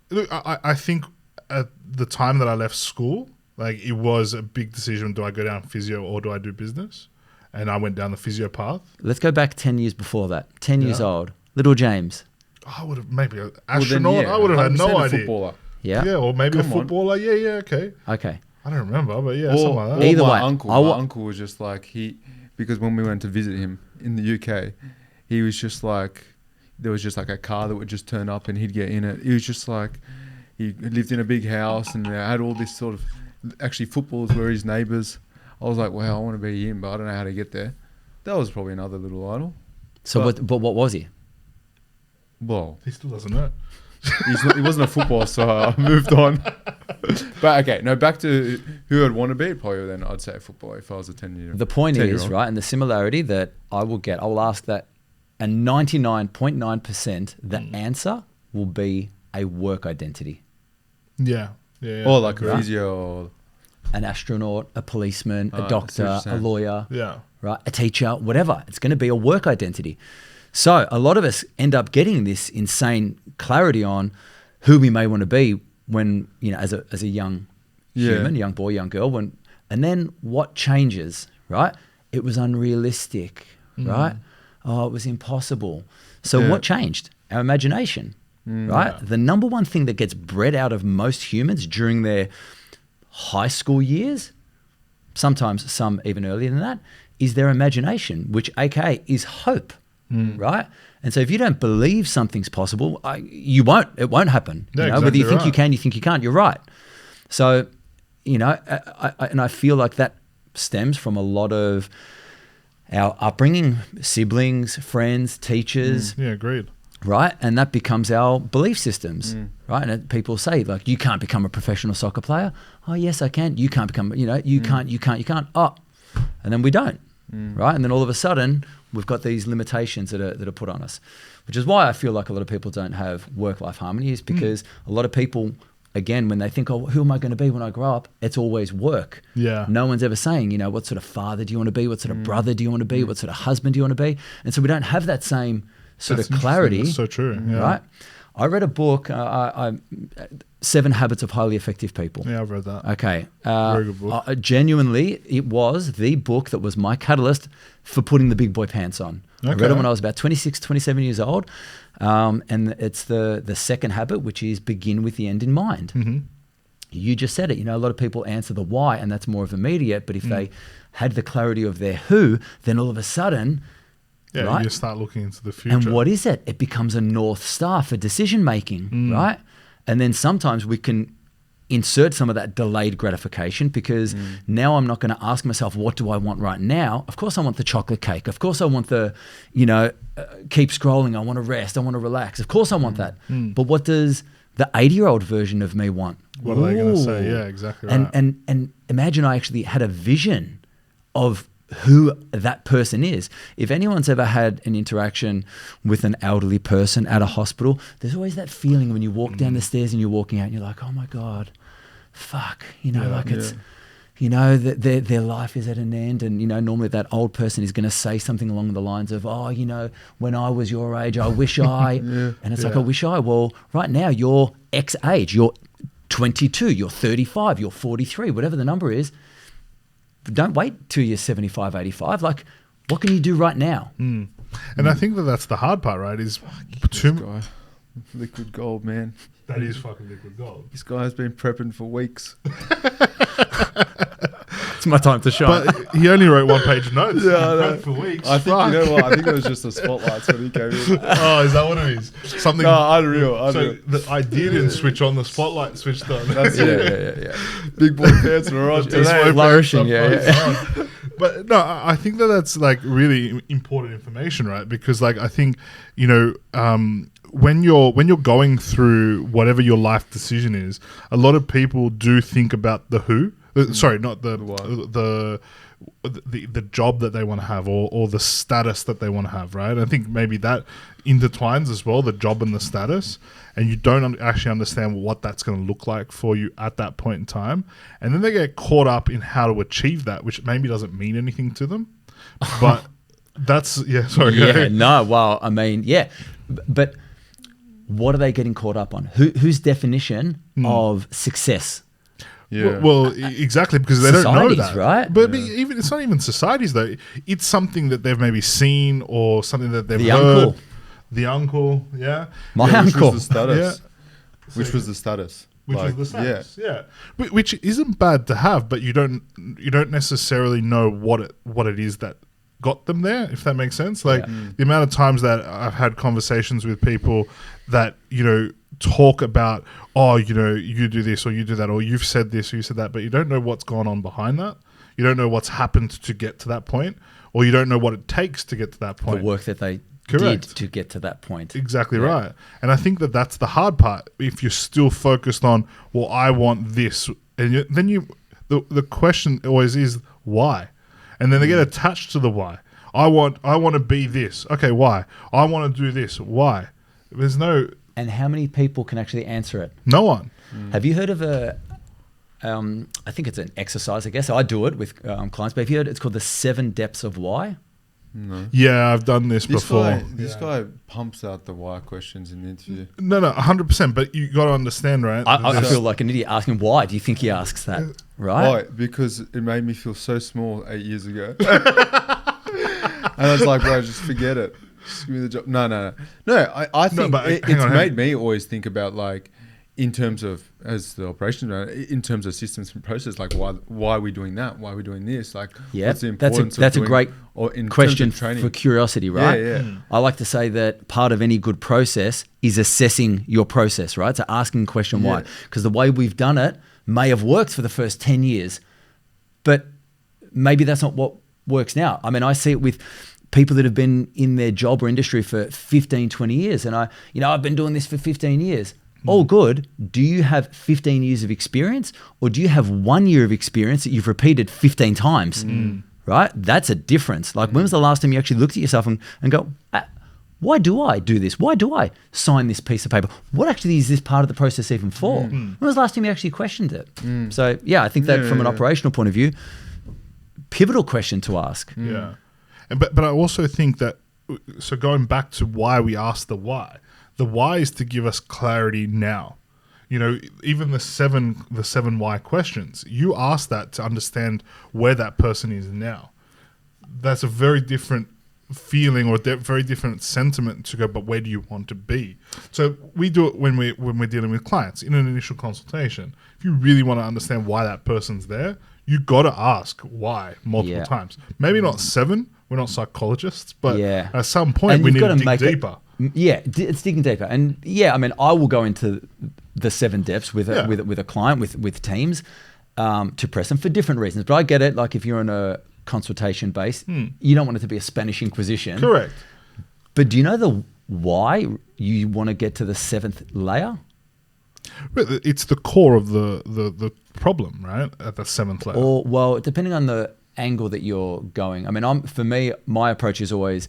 Look, I think at the time that I left school, like it was a big decision. Do I go down physio or do I do business? And I went down the physio path. Let's go back 10 years before that. 10 years old. Little James. I would have maybe an astronaut. I would have had no idea. Footballer. Yeah. Yeah, or maybe a footballer. Yeah, okay. Okay. I don't remember, but yeah, something like that. Either my way, uncle was just like because when we went to visit him in the UK, he was just like, there was just like a car that would just turn up and he'd get in it. He was just like, he lived in a big house and they had all this sort of, actually footballers were his neighbours. I was like, wow, I want to be him, but I don't know how to get there. That was probably another little idol. So, but what was he? Well, He still doesn't know. he wasn't a footballer, so I moved on. But okay, no, back to who I'd want to be. Probably then I'd say a footballer if I was a 10-year-old. The point is, right, and the similarity that I will ask that, and 99.9% the answer will be a work identity. Yeah. Or like a physio or an astronaut, a policeman, a doctor, a lawyer, right, a teacher, whatever. It's going to be a work identity. So a lot of us end up getting this insane clarity on who we may want to be when, as a young human, young boy, young girl, and then what changes, right? It was unrealistic, right? Oh, it was impossible. So what changed? Our imagination, right? The number one thing that gets bred out of most humans during their high school years, sometimes some even earlier than that, is their imagination, which aka is hope, right? And so if you don't believe something's possible, it won't happen. Yeah, whether you think right. you can, you think you can't, you're right. So, I feel like that stems from a lot of our upbringing, siblings, friends, teachers. Yeah, agreed. Right? And that becomes our belief systems, right? And people say, like, you can't become a professional soccer player. Oh, yes, I can. You can't become, you can't. Oh, and then we don't. right? And then all of a sudden, we've got these limitations that are put on us, which is why I feel like a lot of people don't have work-life harmony, is because a lot of people, again, when they think, oh, who am I going to be when I grow up? It's always work. Yeah. No one's ever saying, what sort of father do you want to be? What sort of brother do you want to be? What sort of husband do you want to be? And so we don't have that same sort of clarity. That's so true. Yeah. Right? I read a book, 7 Habits of Highly Effective People. Yeah, I've read that. Okay. Very good book. Genuinely, it was the book that was my catalyst for putting the big boy pants on. Okay. I read it when I was about 26, 27 years old. And it's the second habit, which is begin with the end in mind. Mm-hmm. You just said it. A lot of people answer the why, and that's more of immediate. But if they had the clarity of their who, then all of a sudden... Yeah, right? you start looking into the future. And what is it? It becomes a North Star for decision making, right? And then sometimes we can insert some of that delayed gratification, because now I'm not going to ask myself, what do I want right now? Of course I want the chocolate cake. Of course I want the, keep scrolling. I want to rest. I want to relax. Of course I want that. But what does the 80-year-old version of me want? What are they going to say? Yeah, exactly right. And imagine I actually had a vision of who that person is. If anyone's ever had an interaction with an elderly person at a hospital, there's always that feeling when you walk down the stairs and you're walking out and you're like, oh my God, fuck, it's, their life is at an end. And, normally that old person is going to say something along the lines of, oh, when I was your age, I wish I, and it's like, I wish I, well, right now you're X age, you're 22, you're 35, you're 43, whatever the number is. Don't wait till you're 75, 85. Like, what can you do right now? And I think that's the hard part, right? Is liquid gold, man. That is fucking liquid gold. This guy has been prepping for weeks. It's my time to shine. But he only wrote 1-page notes. Yeah, for weeks. I think you know what? I think it was just the spotlights when he came in. Oh, is that what it is? Something. No, unreal. So the idea didn't switch on. The spotlight switched on. That's yeah. Big boy pants were on today. Flourishing, yeah. But no, I think that's like really important information, right? Because like I think when you're going through whatever your life decision is, a lot of people do think about the who. Sorry, not the job that they want to have or the status that they want to have, right? I think maybe that intertwines as well, the job and the status, and you don't actually understand what that's going to look like for you at that point in time. And then they get caught up in how to achieve that, which maybe doesn't mean anything to them. But that's, sorry. Yeah, no, well, I mean, yeah. But what are they getting caught up on? Whose definition of success? Yeah. Well, exactly, because they don't know that, right? But even it's not even societies though. It's something that they've maybe seen or something that they've heard. The uncle, yeah. My uncle. Which was the status. Which was the status. Which was the status. Yeah. Which isn't bad to have, but you don't necessarily know what it is that got them there, if that makes sense. Like the amount of times that I've had conversations with people that talk about, you do this or you do that, or you've said this or you said that, but you don't know what's gone on behind that. You don't know what's happened to get to that point, or you don't know what it takes to get to that point. The work that they did to get to that point. Exactly right. And I think that's the hard part. If you're still focused on, well, I want this, and then the question always is why, and then they get attached to the why. I want to be this. Okay, why? I want to do this. Why? There's no. And how many people can actually answer it? No one. Have you heard of I think it's an exercise, I guess. I do it with clients, but have you heard it's called the 7 Depths of Why? No. Yeah, I've done this before. This guy pumps out the why questions in the interview. No, 100%. But you got to understand, right? I feel like an idiot asking why. Do you think he asks that? Right? Why? Because it made me feel so small 8 years ago. And I was like, bro, just forget it. Just give me the job. No. I think it's made me always think about, like, in terms of, as the operations manager, in terms of systems and process, like why are we doing that? Why are we doing this? Like, what's the importance that's of a great question training? For curiosity, right? Yeah. I like to say that part of any good process is assessing your process, right? So asking the question why. Because the way we've done it may have worked for the first 10 years, but maybe that's not what works now. I mean, I see it with people that have been in their job or industry for 15, 20 years. And I've been doing this for 15 years. All good. Do you have 15 years of experience, or do you have 1 year of experience that you've repeated 15 times? right? That's a difference. Like, when was the last time you actually looked at yourself and go, why do I do this? Why do I sign this piece of paper? What actually is this part of the process even for? When was the last time you actually questioned it? So, I think that from an operational point of view, pivotal question to ask. Yeah. But I also think that, so going back to why we ask the why is to give us clarity now. You know, even the seven why questions, you ask that to understand where that person is now. That's a very different feeling or very different sentiment to go, but where do you want to be? So we do it when we're dealing with clients in an initial consultation. If you really want to understand why that person's there, you got to ask why multiple times. Maybe not 7. We're not psychologists, but at some point we need to dig deeper. It's digging deeper. And I mean, I will go into the 7 depths with a client, with teams, to press them for different reasons. But I get it. Like, if you're in a consultation base, you don't want it to be a Spanish Inquisition. Correct. But do you know the why you want to get to the 7th layer? It's the core of the problem, right? At the 7th layer. Or, well, depending on the angle that you're going. I mean, for me, my approach is always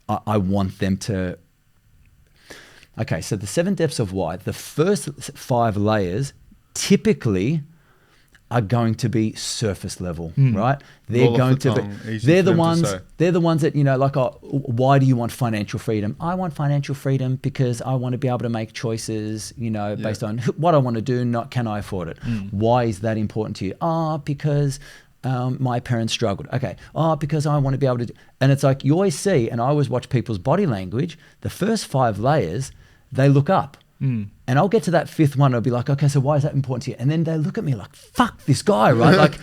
I want them to. Okay, so the 7 depths of why. The first 5 layers typically are going to be surface level, right? They're going to be. They're the ones. They're the ones that, you know, like, why do you want financial freedom? I want financial freedom because I want to be able to make choices, you know, based on what I want to do, not can I afford it. Why is that important to you? Because my parents struggled. Okay. Because I want to be able to do. And it's like, you always see, and I always watch people's body language. The first 5 layers, they look up. And I'll get to that 5th one. I'll be like, okay, so why is that important to you? And then they look at me like, fuck this guy, right? Like,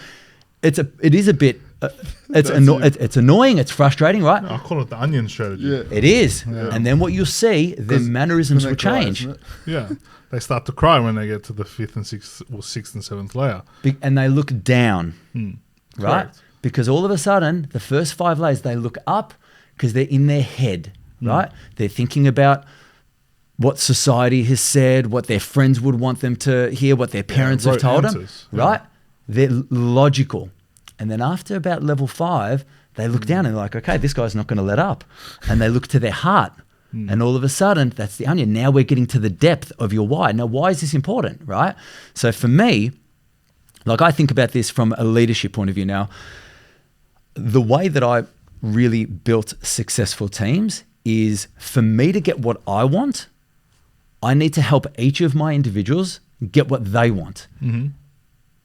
it is a bit, it's annoying, it's frustrating, right? I call it the onion strategy. Yeah. It is. Yeah. And then what you'll see, their mannerisms will change. Yeah. They start to cry when they get to the 5th and 6th or 6th and 7th layer. And they look down, right? Correct. Because all of a sudden, the first 5 layers, they look up because they're in their head, right? They're thinking about what society has said, what their friends would want them to hear, what their parents have told them, right? They're logical. And then after about level 5, they look down and they're like, okay, this guy's not going to let up. And they look to their heart. And all of a sudden, that's the onion. Now we're getting to the depth of your why. Now, why is this important, right? So for me, like, I think about this from a leadership point of view now. The way that I really built successful teams is, for me to get what I want, I need to help each of my individuals get what they want.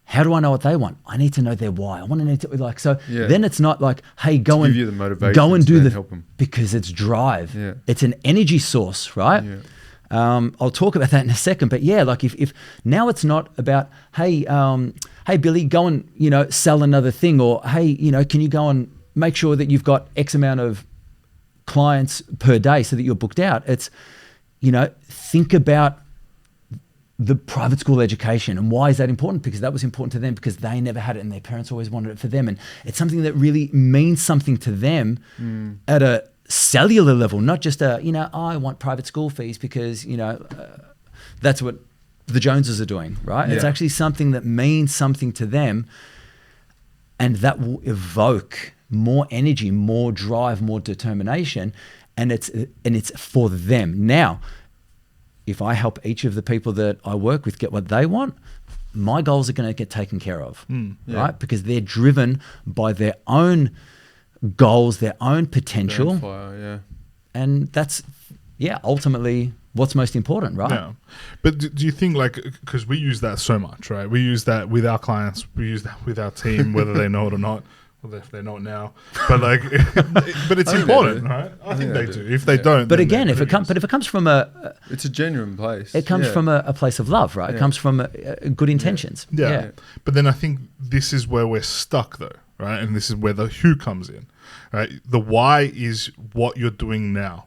How do I know what they want? I need to know their why. I want to need to, like, so then it's not like, hey, go and do the, because it's drive. It's an energy source, right? I'll talk about that in a second, but like, if now it's not about, hey Billy, go and, you know, sell another thing, or hey, you know, can you go and make sure that you've got X amount of clients per day so that you're booked out. It's, you know, think about the private school education. And why is that important? Because that was important to them because they never had it and their parents always wanted it for them. And it's something that really means something to them at a cellular level, not just a, you know, I want private school fees because, you know, that's what the Joneses are doing, right? It's actually something that means something to them, and that will evoke more energy, more drive, more determination, and it's for them. Now, if I help each of the people that I work with get what they want, my goals are going to get taken care of, right? Because they're driven by their own goals, their own potential. And that's, ultimately what's most important, right? Yeah. But do you think, like, because we use that so much, right? We use that with our clients, we use that with our team, whether they know it or not. Well, if they know it now, but like, but it's important, right? I think they do. If they don't, but again, if it comes from it's a genuine place. It comes from a place of love, right? It comes from good intentions. Yeah. But then I think this is where we're stuck, though, right? And this is where the who comes in, right? The why is what you're doing now,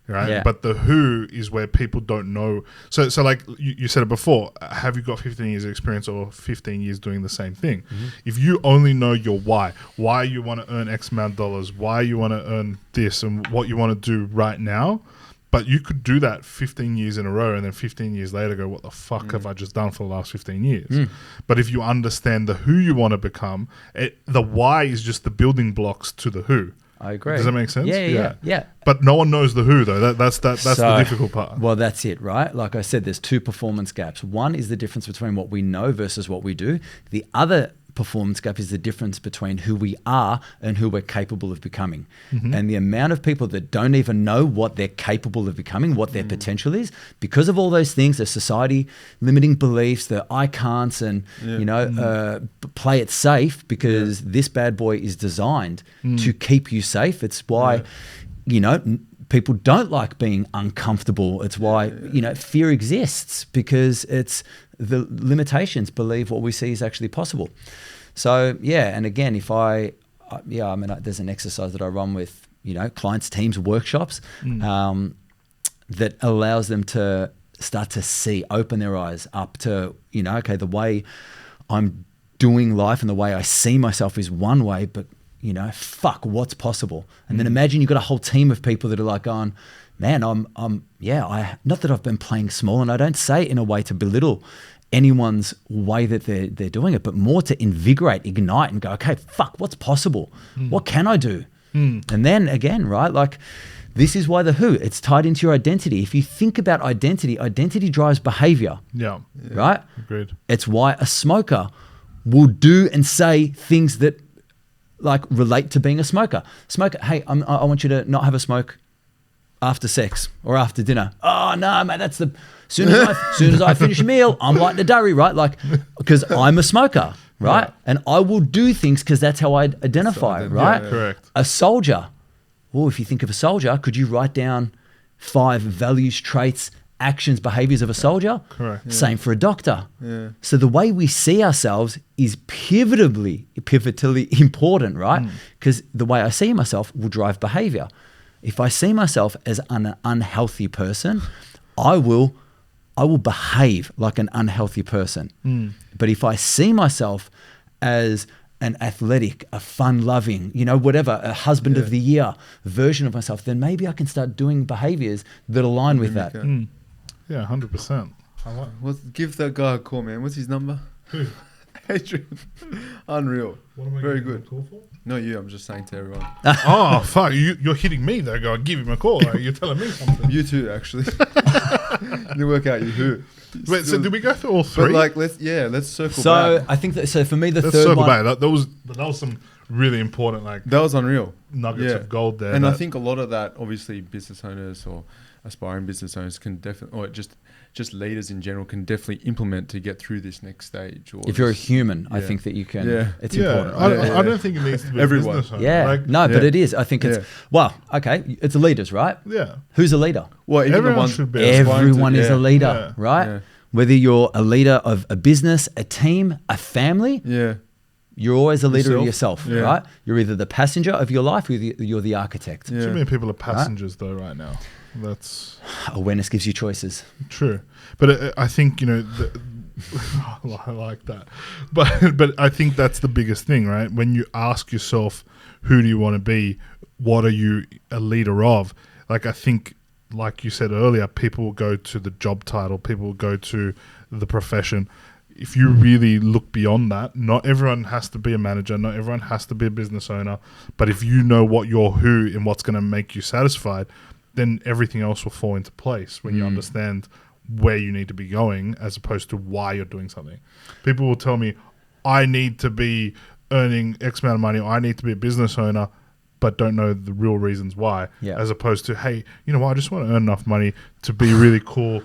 right? Yeah. But the who is where people don't know. So like you said it before, have you got 15 years of experience or 15 years doing the same thing? If you only know your why you want to earn X amount of dollars, why you want to earn this and what you want to do right now, But you could do that 15 years in a row and then 15 years later go, what the fuck have I just done for the last 15 years? But if you understand the who you want to become, the why is just the building blocks to the who. I agree. Does that make sense? Yeah. But no one knows the who, though. That's the difficult part. Well, that's it, right? Like I said, there's two performance gaps. One is the difference between what we know versus what we do. The other performance gap is the difference between who we are and who we're capable of becoming. And the amount of people that don't even know what they're capable of becoming, what their potential is, because of all those things, the society limiting beliefs, the I can'ts, and play it safe because this bad boy is designed to keep you safe. It's why, people don't like being uncomfortable. It's why, fear exists, because it's the limitations believe what we see is actually possible. So, and again, if there's an exercise that I run with, clients, teams, workshops, that allows them to start to open their eyes up to, okay, the way I'm doing life and the way I see myself is one way, but fuck, what's possible? And then imagine you've got a whole team of people that are like going, man, not that I've been playing small, and I don't say it in a way to belittle anyone's way that they're doing it, but more to invigorate, ignite, and go, okay, fuck, what's possible? What can I do? And then again, right, like this is why the who, it's tied into your identity. If you think about identity drives behavior. Yeah. Right? Agreed. It's why a smoker will do and say things that like relate to being a smoker. Hey, I want you to not have a smoke after sex or after dinner. Oh no, mate, that's the soon as I finish a meal, I'm lighting the durry, right? Like, because I'm a smoker, right? Yeah. And I will do things because that's how I identify, right? Yeah, correct. A soldier. Well, if you think of a soldier, could you write down 5 values, traits, actions, behaviors of a soldier? Correct. Yeah. Same for a doctor. Yeah. So the way we see ourselves is pivotally important, right? Because the way I see myself will drive behavior. If I see myself as an unhealthy person, I will behave like an unhealthy person. But if I see myself as an athletic, a fun-loving, whatever, a husband of the year version of myself, then maybe I can start doing behaviors that align with that. Yeah, 100%. Give that guy a call, man. What's his number? Who? Adrian. Unreal. What am I Very giving good. him a call for? No, you. I'm just saying to everyone. Oh, fuck. You're hitting me there. Go, give him a call. Like, you're telling me something. You too, actually. You work out you who. Wait, so did we go through all 3? But let's circle back. So I think that, for me, let's third circle one. back. That was some really important, that was unreal. Nuggets of gold there. And I think a lot of that, obviously, business owners or aspiring business owners can definitely, or just leaders in general can definitely implement to get through this next stage. Or if you're a human, I think that you can. Yeah. It's important. I don't think it needs to be everyone. A business owner. But it is. I think it's it's the leaders, right? Yeah. Who's a leader? Well, even everyone the ones should be. Everyone is a leader, right? Yeah. Whether you're a leader of a business, a team, a family. Yeah. You're always a leader of yourself, Yeah. right? You're either the passenger of your life or you're the architect. Too many people are passengers though right now. That's awareness gives you choices. True, but I think I like that, but I think that's the biggest thing, right? When you ask yourself, who do you want to be? What are you a leader of? Like I think, like you said earlier, people will go to the job title, people will go to the profession. If you really look beyond that, not everyone has to be a manager, not everyone has to be a business owner, but if you know what your who and what's going to make you satisfied, then everything else will fall into place when you understand where you need to be going as opposed to why you're doing something. People will tell me, I need to be earning X amount of money, or I need to be a business owner, but don't know the real reasons why, as opposed to, hey, you know what, I just want to earn enough money to be really cool,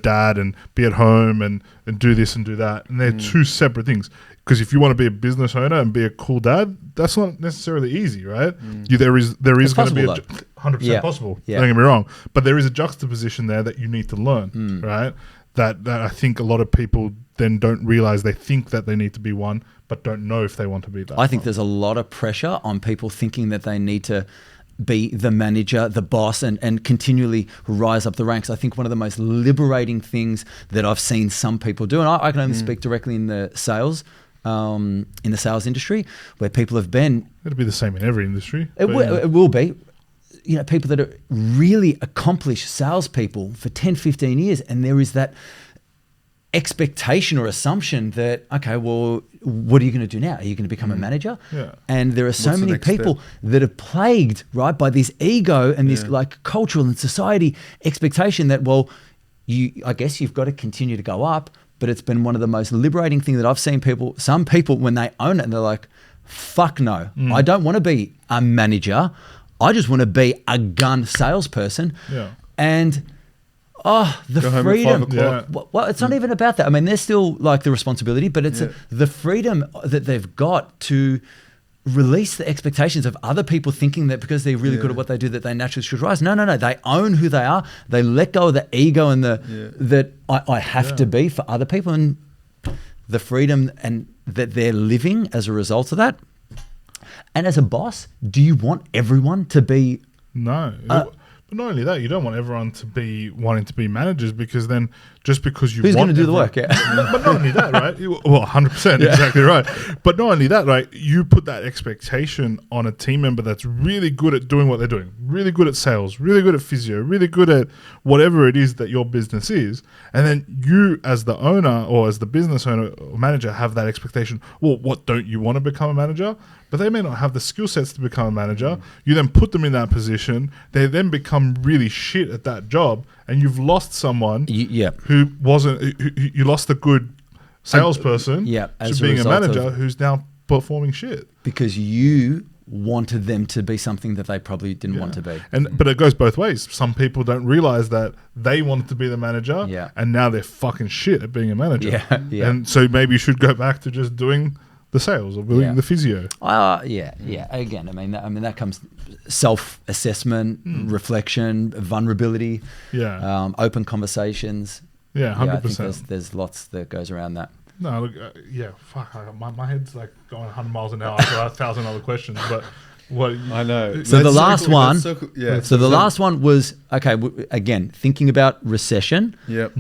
dad, and be at home and do this and do that. And they're two separate things. Because if you want to be a business owner and be a cool dad, that's not necessarily easy, right? There is going to be 100% possible. Yeah. Don't get me wrong, but there is a juxtaposition there that you need to learn, right? That I think a lot of people then don't realize. They think that they need to be one, but don't know if they want to be that. I think there's a lot of pressure on people thinking that they need to be the manager, the boss, and continually rise up the ranks. I think one of the most liberating things that I've seen some people do, and I can only speak directly in the sales industry, where people have been. It'll be the same in every industry. It will be. people that are really accomplished salespeople for 10, 15 years, and there is that expectation or assumption that, okay, well, what are you going to do now? Are you going to become a manager? Yeah. And there are so What's the many next people step? that are plagued, right, by this ego and this like cultural and society expectation that, well, I guess you've got to continue to go up. But it's been one of the most liberating things that I've seen some people, when they own it, and they're like, fuck no, I don't want to be a manager. I just want to be a gun salesperson. Yeah. And the Go home at freedom. 5 o'clock. Well, it's not even about that. I mean, there's still like the responsibility, but it's the freedom that they've got to release the expectations of other people thinking that because they're really good at what they do that they naturally should rise. No. They own who they are. They let go of the ego and that I have to be for other people, and the freedom and that they're living as a result of that. And as a boss, do you want everyone to be... No. But not only that, you don't want everyone to be wanting to be managers, because then just because you Who's want going to do the work? Yeah. But not only that, right? Well, 100%, exactly right. But not only that, right? You put that expectation on a team member that's really good at doing what they're doing, really good at sales, really good at physio, really good at whatever it is that your business is. And then you as the owner or as the business owner or manager have that expectation. Well, what, don't you want to become a manager? But they may not have the skill sets to become a manager. You then put them in that position. They then become really shit at that job, and you've lost someone who wasn't. You lost a good salesperson to being a manager who's now performing shit because you wanted them to be something that they probably didn't want to be. But it goes both ways. Some people don't realize that they wanted to be the manager, and now they're fucking shit at being a manager. And so maybe you should go back to just doing the sales or doing the physio. Again, I mean that comes self-assessment, reflection, vulnerability, open conversations. 100%. I think there's lots that goes around that. No, look, fuck. My head's like going 100 miles an hour after 1,000 other questions. But what I know. So the last one. So the last one was again thinking about recession. Yep.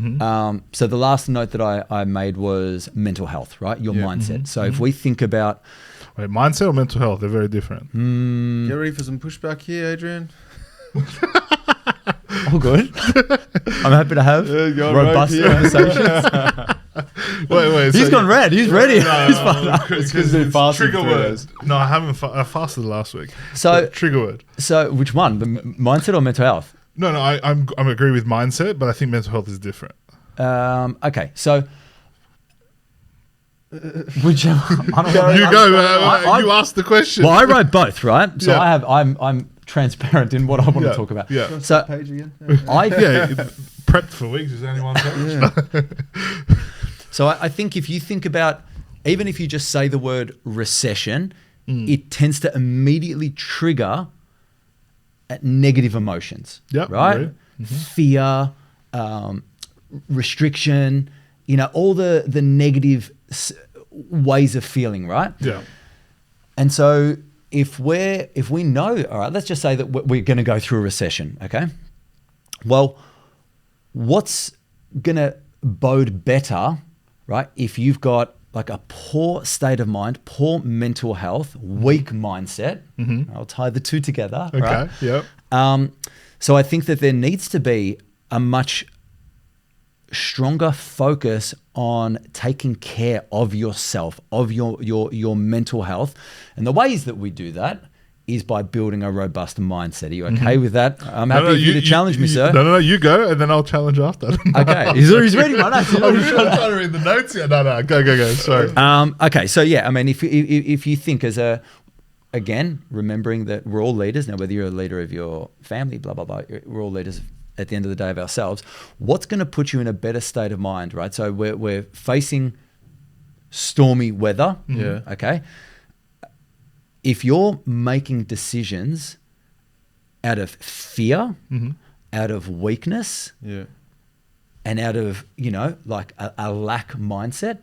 So the last note that I made was mental health, right? Your mindset. So if we think about mindset or mental health, they're very different. Get ready for some pushback here, Adrian. Oh, good. I'm happy to have robust conversations. Wait. He's gone red. He's ready. Because it's trigger word. No, I haven't. I fasted last week. So trigger word. So which one? The mindset or mental health? No. I'm agree with mindset, but I think mental health is different. Okay. So. Whichever. You asked the question. Well, I wrote both, right? So I'm transparent in what I want to talk about. Yeah. So page again. Prepped for weeks. Is only one page. So I think if you think about, even if you just say the word recession, it tends to immediately trigger negative emotions. Yep, right? Fear, restriction. All the negative ways of feeling, right? Yeah. And so if we know, all right, let's just say that we're going to go through a recession, okay? Well, what's going to bode better, right? If you've got like a poor state of mind, poor mental health, weak mindset, I'll tie the two together, right? Yep. So I think that there needs to be a much stronger focus on taking care of yourself, of your mental health. And the ways that we do that is by building a robust mindset. Are you okay with that? I'm happy for you to challenge me, sir. No, you go, and then I'll challenge after. Okay. He's ready, man. I'm trying to read the notes here. No, go. Sorry. Okay, so I mean, if you think again, remembering that we're all leaders. Now, whether you're a leader of your family, blah, blah, blah, we're all leaders at the end of the day of ourselves. What's going to put you in a better state of mind, right? So we're facing stormy weather. Yeah. Okay. If you're making decisions out of fear, out of weakness, and out of, like a lack mindset,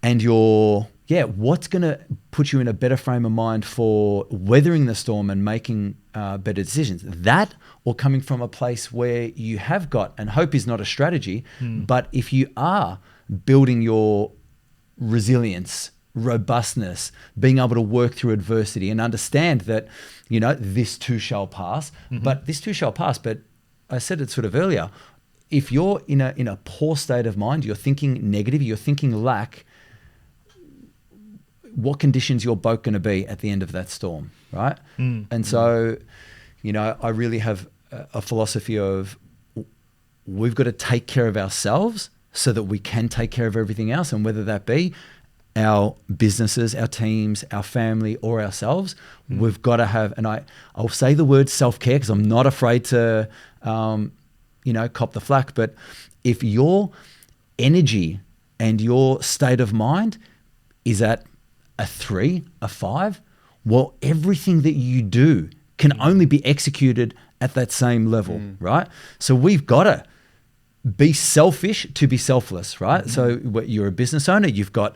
and you're, what's going to put you in a better frame of mind for weathering the storm and making better decisions? That, or coming from a place where you have got, and hope is not a strategy, but if you are building your resilience robustness, being able to work through adversity and understand that, this too shall pass. But this too shall pass. But I said it sort of earlier, if you're in a poor state of mind, you're thinking negative, you're thinking lack, what conditions your boat going to be at the end of that storm, right? And so, I really have a philosophy of we've got to take care of ourselves so that we can take care of everything else. And whether that be our businesses, our teams, our family, or ourselves, we've got to have, and I'll say the word self-care because I'm not afraid to, cop the flack. But if your energy and your state of mind is at a 3, a 5, well, everything that you do can only be executed at that same level, right? So we've got to be selfish to be selfless, right? So you're a business owner, you've got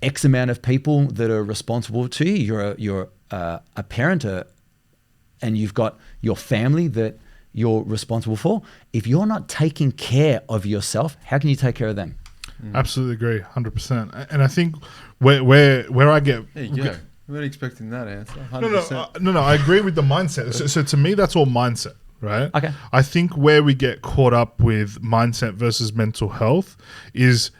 X amount of people that are responsible to you. You're a parent, and you've got your family that you're responsible for. If you're not taking care of yourself, how can you take care of them? Absolutely agree, 100%. And I think where I get... There you go. We weren't expecting that answer. 100%. No, I agree with the mindset. So to me, that's all mindset, right? Okay. I think where we get caught up with mindset versus mental health is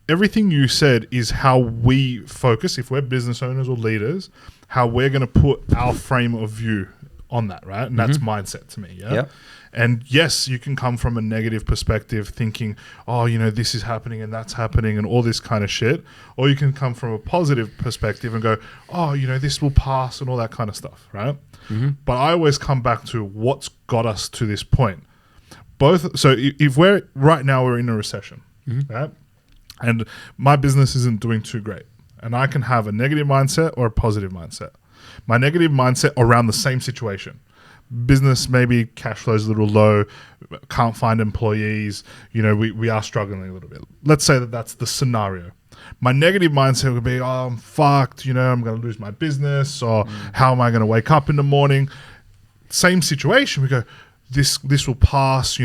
everything you said is how we focus, if we're business owners or leaders, how we're going to put our frame of view on that, right? And that's mindset to me, yeah? Yep. And yes, you can come from a negative perspective thinking, oh, this is happening and that's happening and all this kind of shit. Or you can come from a positive perspective and go, oh, this will pass and all that kind of stuff, right? But I always come back to what's got us to this point. So if we're in a recession, right? And my business isn't doing too great. And I can have a negative mindset or a positive mindset. My negative mindset around the same situation. Business, maybe cash flow is a little low, can't find employees, we are struggling a little bit. Let's say that that's the scenario. My negative mindset would be, oh, I'm fucked, I'm going to lose my business, or how am I going to wake up in the morning? Same situation, we go, this will pass,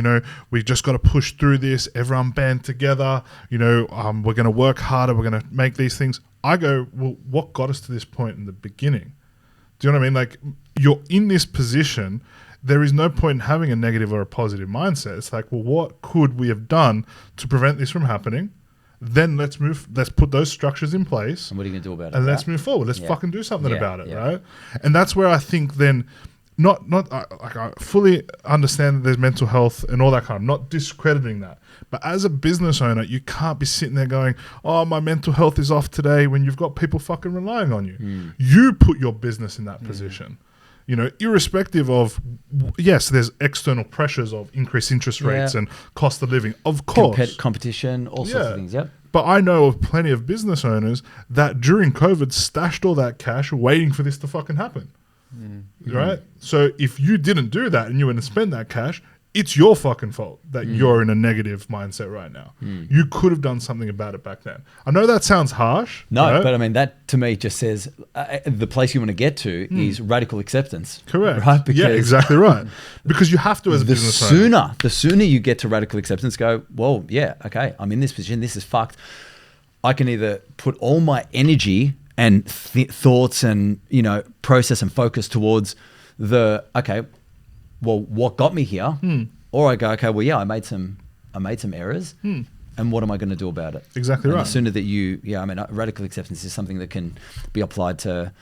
we just got to push through this, everyone band together, we're going to work harder, we're going to make these things. I go, well, what got us to this point in the beginning? Do you know what I mean? Like, you're in this position, there is no point in having a negative or a positive mindset. It's like, well, what could we have done to prevent this from happening? Then let's put those structures in place. And what are you going to do about it? And let's move forward. Let's fucking do something about it, right? And that's where I think then, I fully understand that there's mental health and all that kind of, not discrediting that. But as a business owner, you can't be sitting there going, oh, my mental health is off today, when you've got people fucking relying on you. You put your business in that position. Irrespective of, yes, there's external pressures of increased interest rates and cost of living, of course. Competition, all sorts of things, But I know of plenty of business owners that during COVID stashed all that cash waiting for this to fucking happen. Right? So if you didn't do that and you were to spend that cash, it's your fucking fault that you're in a negative mindset right now. You could have done something about it back then. I know that sounds harsh. No, right? but I mean, that to me just says the place you want to get to is radical acceptance. Correct. Right? Because exactly right. Because you have to as a business owner. The sooner you get to radical acceptance, go, well, yeah, okay, I'm in this position. This is fucked. I can either put all my energy and thoughts and, process and focus towards what got me here? Or I go, okay, well, yeah, I made some errors, and what am I going to do about it? Exactly right. The sooner that radical acceptance is something that can be applied to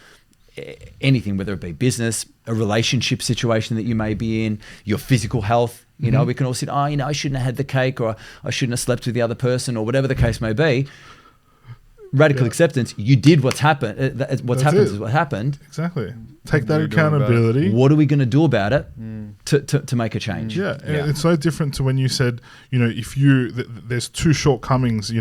anything, whether it be business, a relationship situation that you may be in, your physical health. We can all sit, I shouldn't have had the cake, or I shouldn't have slept with the other person, or whatever the case may be. Radical acceptance, you did what's happened. What's happened is what happened. Exactly. Take that accountability. What are we going to do about it to make a change? Yeah, it's so different to when you said, if there's two shortcomings,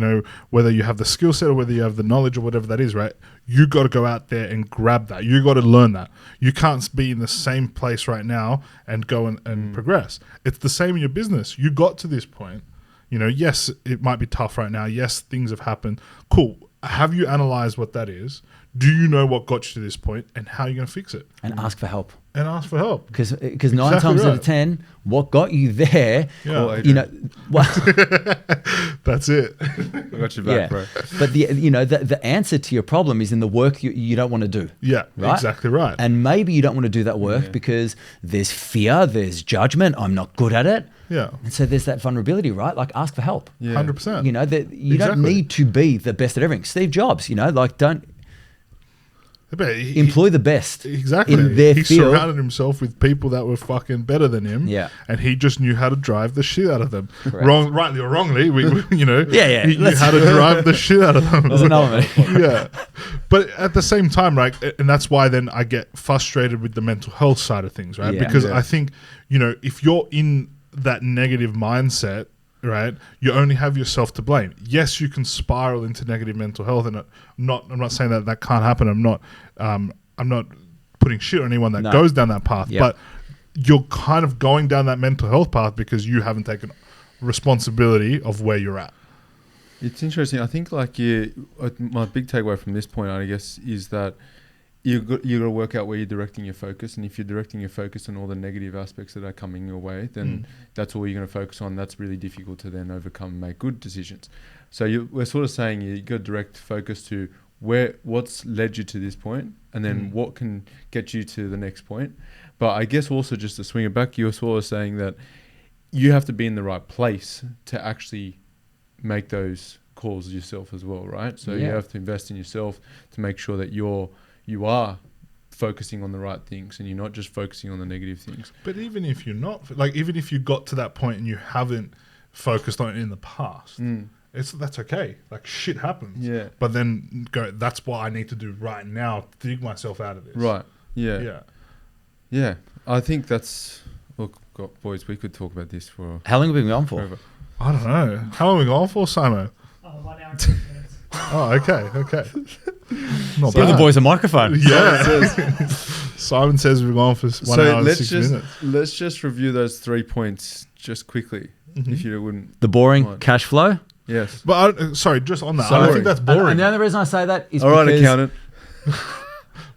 whether you have the skill set or whether you have the knowledge or whatever that is, right? You got to go out there and grab that. You got to learn that. You can't be in the same place right now and go and progress. It's the same in your business. You got to this point. Yes, it might be tough right now. Yes, things have happened. Cool. Have you analyzed what that is? Do you know what got you to this point and how you're going to fix it? And ask for help. And ask for help. Because 9 times out of 10, what got you there, you know, that's it. I got your back, bro. But the answer to your problem is in the work you don't want to do. Yeah, right? Exactly right. And maybe you don't want to do that work because there's fear, there's judgment. I'm not good at it. Yeah. And so there's that vulnerability, right? Like ask for help. 100%. You know, that you don't need to be the best at everything. Steve Jobs, you know, like employ the best. Exactly. In their he field. surrounded himself with people that were fucking better than him. Yeah. And he just knew how to drive the shit out of them. Correct. Rightly or wrongly, you know. He knew how to drive the shit out of them. There's another one. Yeah. But at the same time, right, and that's why then I get frustrated with the mental health side of things, right? Yeah. Because I think, you know, if you're in that negative mindset, right, you only have yourself to blame. Yes, you can spiral into negative mental health, and I'm not saying that can't happen. I'm not putting shit on anyone that goes down that path, but you're kind of going down that mental health path because you haven't taken responsibility of where you're at. It's interesting. I think like my big takeaway from this point, I guess, is that you got to work out where you're directing your focus, and if you're directing your focus on all the negative aspects that are coming your way, then that's all you're going to focus on. That's really difficult to then overcome and make good decisions. So we're sort of saying you got to direct focus to what's led you to this point, and then what can get you to the next point. But I guess also just to swing it back, you're sort of saying that you have to be in the right place to actually make those calls yourself as well, right? So you have to invest in yourself to make sure that you are focusing on the right things and you're not just focusing on the negative things. But even if you're not, like, even if you got to that point and you haven't focused on it in the past, that's okay. Like, shit happens. Yeah. But then that's what I need to do right now to dig myself out of this. Right. Yeah. Yeah. Yeah. I think that's, look, boys, we could talk about this for How long have we been on for? forever. I don't know. How long are we going for, Simo? 1 hour and 6 minutes. Oh, okay. Not Give bad. the boys a microphone. Yeah. Simon says we're going for 1 hour and 6 minutes. Let's just review those 3 points just quickly, if you wouldn't. The boring mind. cash flow. Yes. But sorry, just on that, I Sorry. don't think that's boring. And the only reason I say that is All right, because accountant.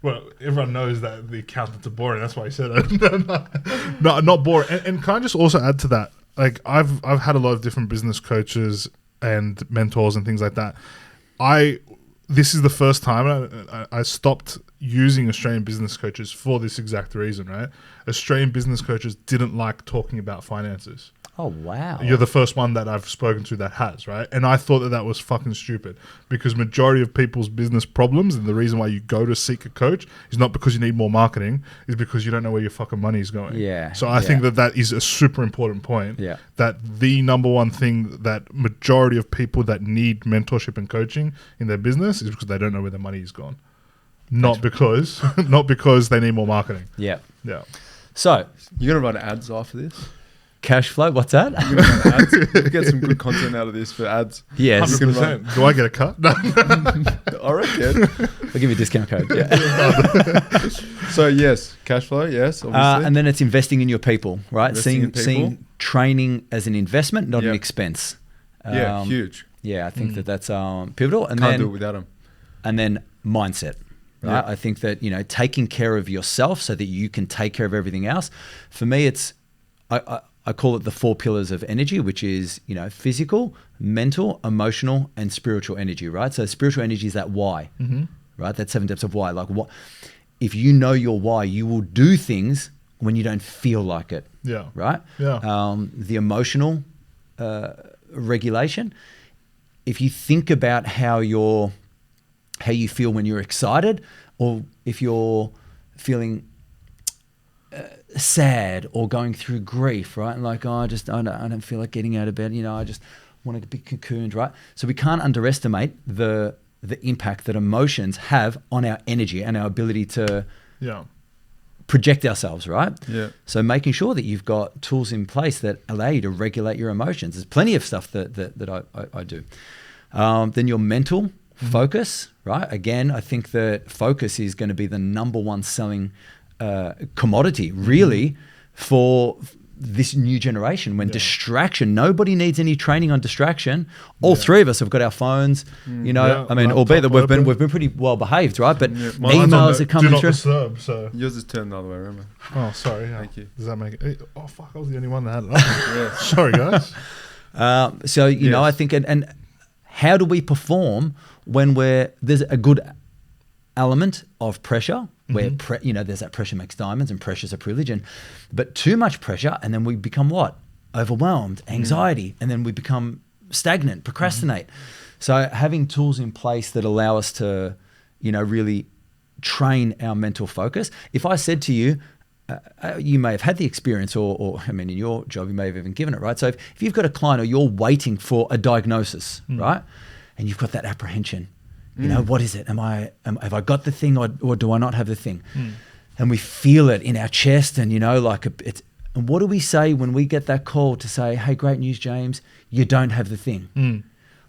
Well, everyone knows that the accountants are boring. That's why I said it. No, not boring. And can I just also add to that? Like, I've had a lot of different business coaches and mentors and things like that. This is the first time I stopped using Australian business coaches for this exact reason, right? Australian business coaches didn't like talking about finances. Oh, wow. You're the first one that I've spoken to that has, right? And I thought that was fucking stupid, because majority of people's business problems, and the reason why you go to seek a coach, is not because you need more marketing, is because you don't know where your fucking money is going. Yeah. So I think that is a super important point. Yeah. That the number one thing that majority of people that need mentorship and coaching in their business is because they don't know where their money is gone. Not because they need more marketing. Yeah. Yeah. So, You're going to run ads after this? cash flow, what's that? You're going to run ads? We'll get some good content out of this for ads. Yes. 100%. Do I get a cut? No. I reckon. I'll give you a discount code. Yeah. So, yes, cash flow, yes, obviously. And then it's investing in your people, right? Investing in people. Seeing training as an investment, not an expense. Yeah, huge. Yeah, I think that's pivotal. And Can't then do it without them. and then mindset. Right? Yeah. I think that, taking care of yourself so that you can take care of everything else. For me, it's I call it the 4 pillars of energy, which is, physical, mental, emotional, and spiritual energy, right? So spiritual energy is that why, right? That 7 steps of why. Like, what if you know your why, you will do things when you don't feel like it. Yeah. Right? Yeah. The emotional regulation. If you think about how you feel when you're excited, or if you're feeling sad or going through grief, right? And like, I don't feel like getting out of bed. I just want to be cocooned, right? So we can't underestimate the impact that emotions have on our energy and our ability to project ourselves, right? Yeah. So making sure that you've got tools in place that allow you to regulate your emotions. There's plenty of stuff that I do. Then your mental focus, right? Again, I think that focus is going to be the number one selling commodity, really, for this new generation when distraction, nobody needs any training on distraction. All three of us have got our phones, you know, I mean, albeit that we've been pretty well behaved, right? But emails are coming through. Disturb, so. Yours is turned the other way, remember? Oh, sorry. Thank you. Does that make it? Oh, fuck, I was the only one that had it. Yeah. Sorry, guys. So, you know, I think, and how do we perform when there's a good element of pressure where, you know, there's that pressure makes diamonds and pressure's a privilege, but too much pressure and then we become what? Overwhelmed, anxiety, and then we become stagnant, procrastinate. So having tools in place that allow us to, you know, really train our mental focus. If I said to you, you may have had the experience or I mean, in your job, you may have even given it, right? So if you've got a client or you're waiting for a diagnosis, right? And you've got that apprehension, you know, what is it? Have I got the thing or do I not have the thing? And we feel it in our chest and, you know, like and what do we say when we get that call to say, hey, great news, James, you don't have the thing.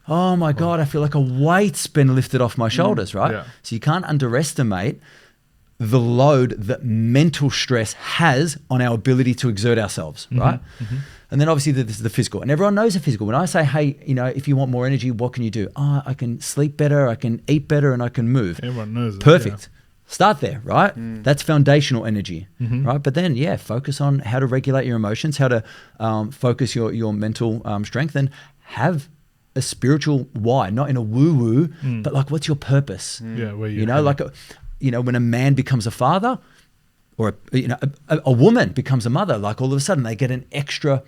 Oh my God, I feel like a weight's been lifted off my shoulders, right? Yeah. So you can't underestimate the load that mental stress has on our ability to exert ourselves, right? And then obviously this is the physical, and everyone knows the physical. When I say, hey, you know, if you want more energy, what can you do? Oh, I can sleep better, I can eat better, and I can move. Everyone knows it. Perfect. Yeah. Start there, right? That's foundational energy, right? But then, focus on how to regulate your emotions, how to focus your mental strength, and have a spiritual why, not in a woo-woo, but like, what's your purpose? Yeah, where you know, like, you know, when a man becomes a father, or a woman becomes a mother, like all of a sudden they get an extra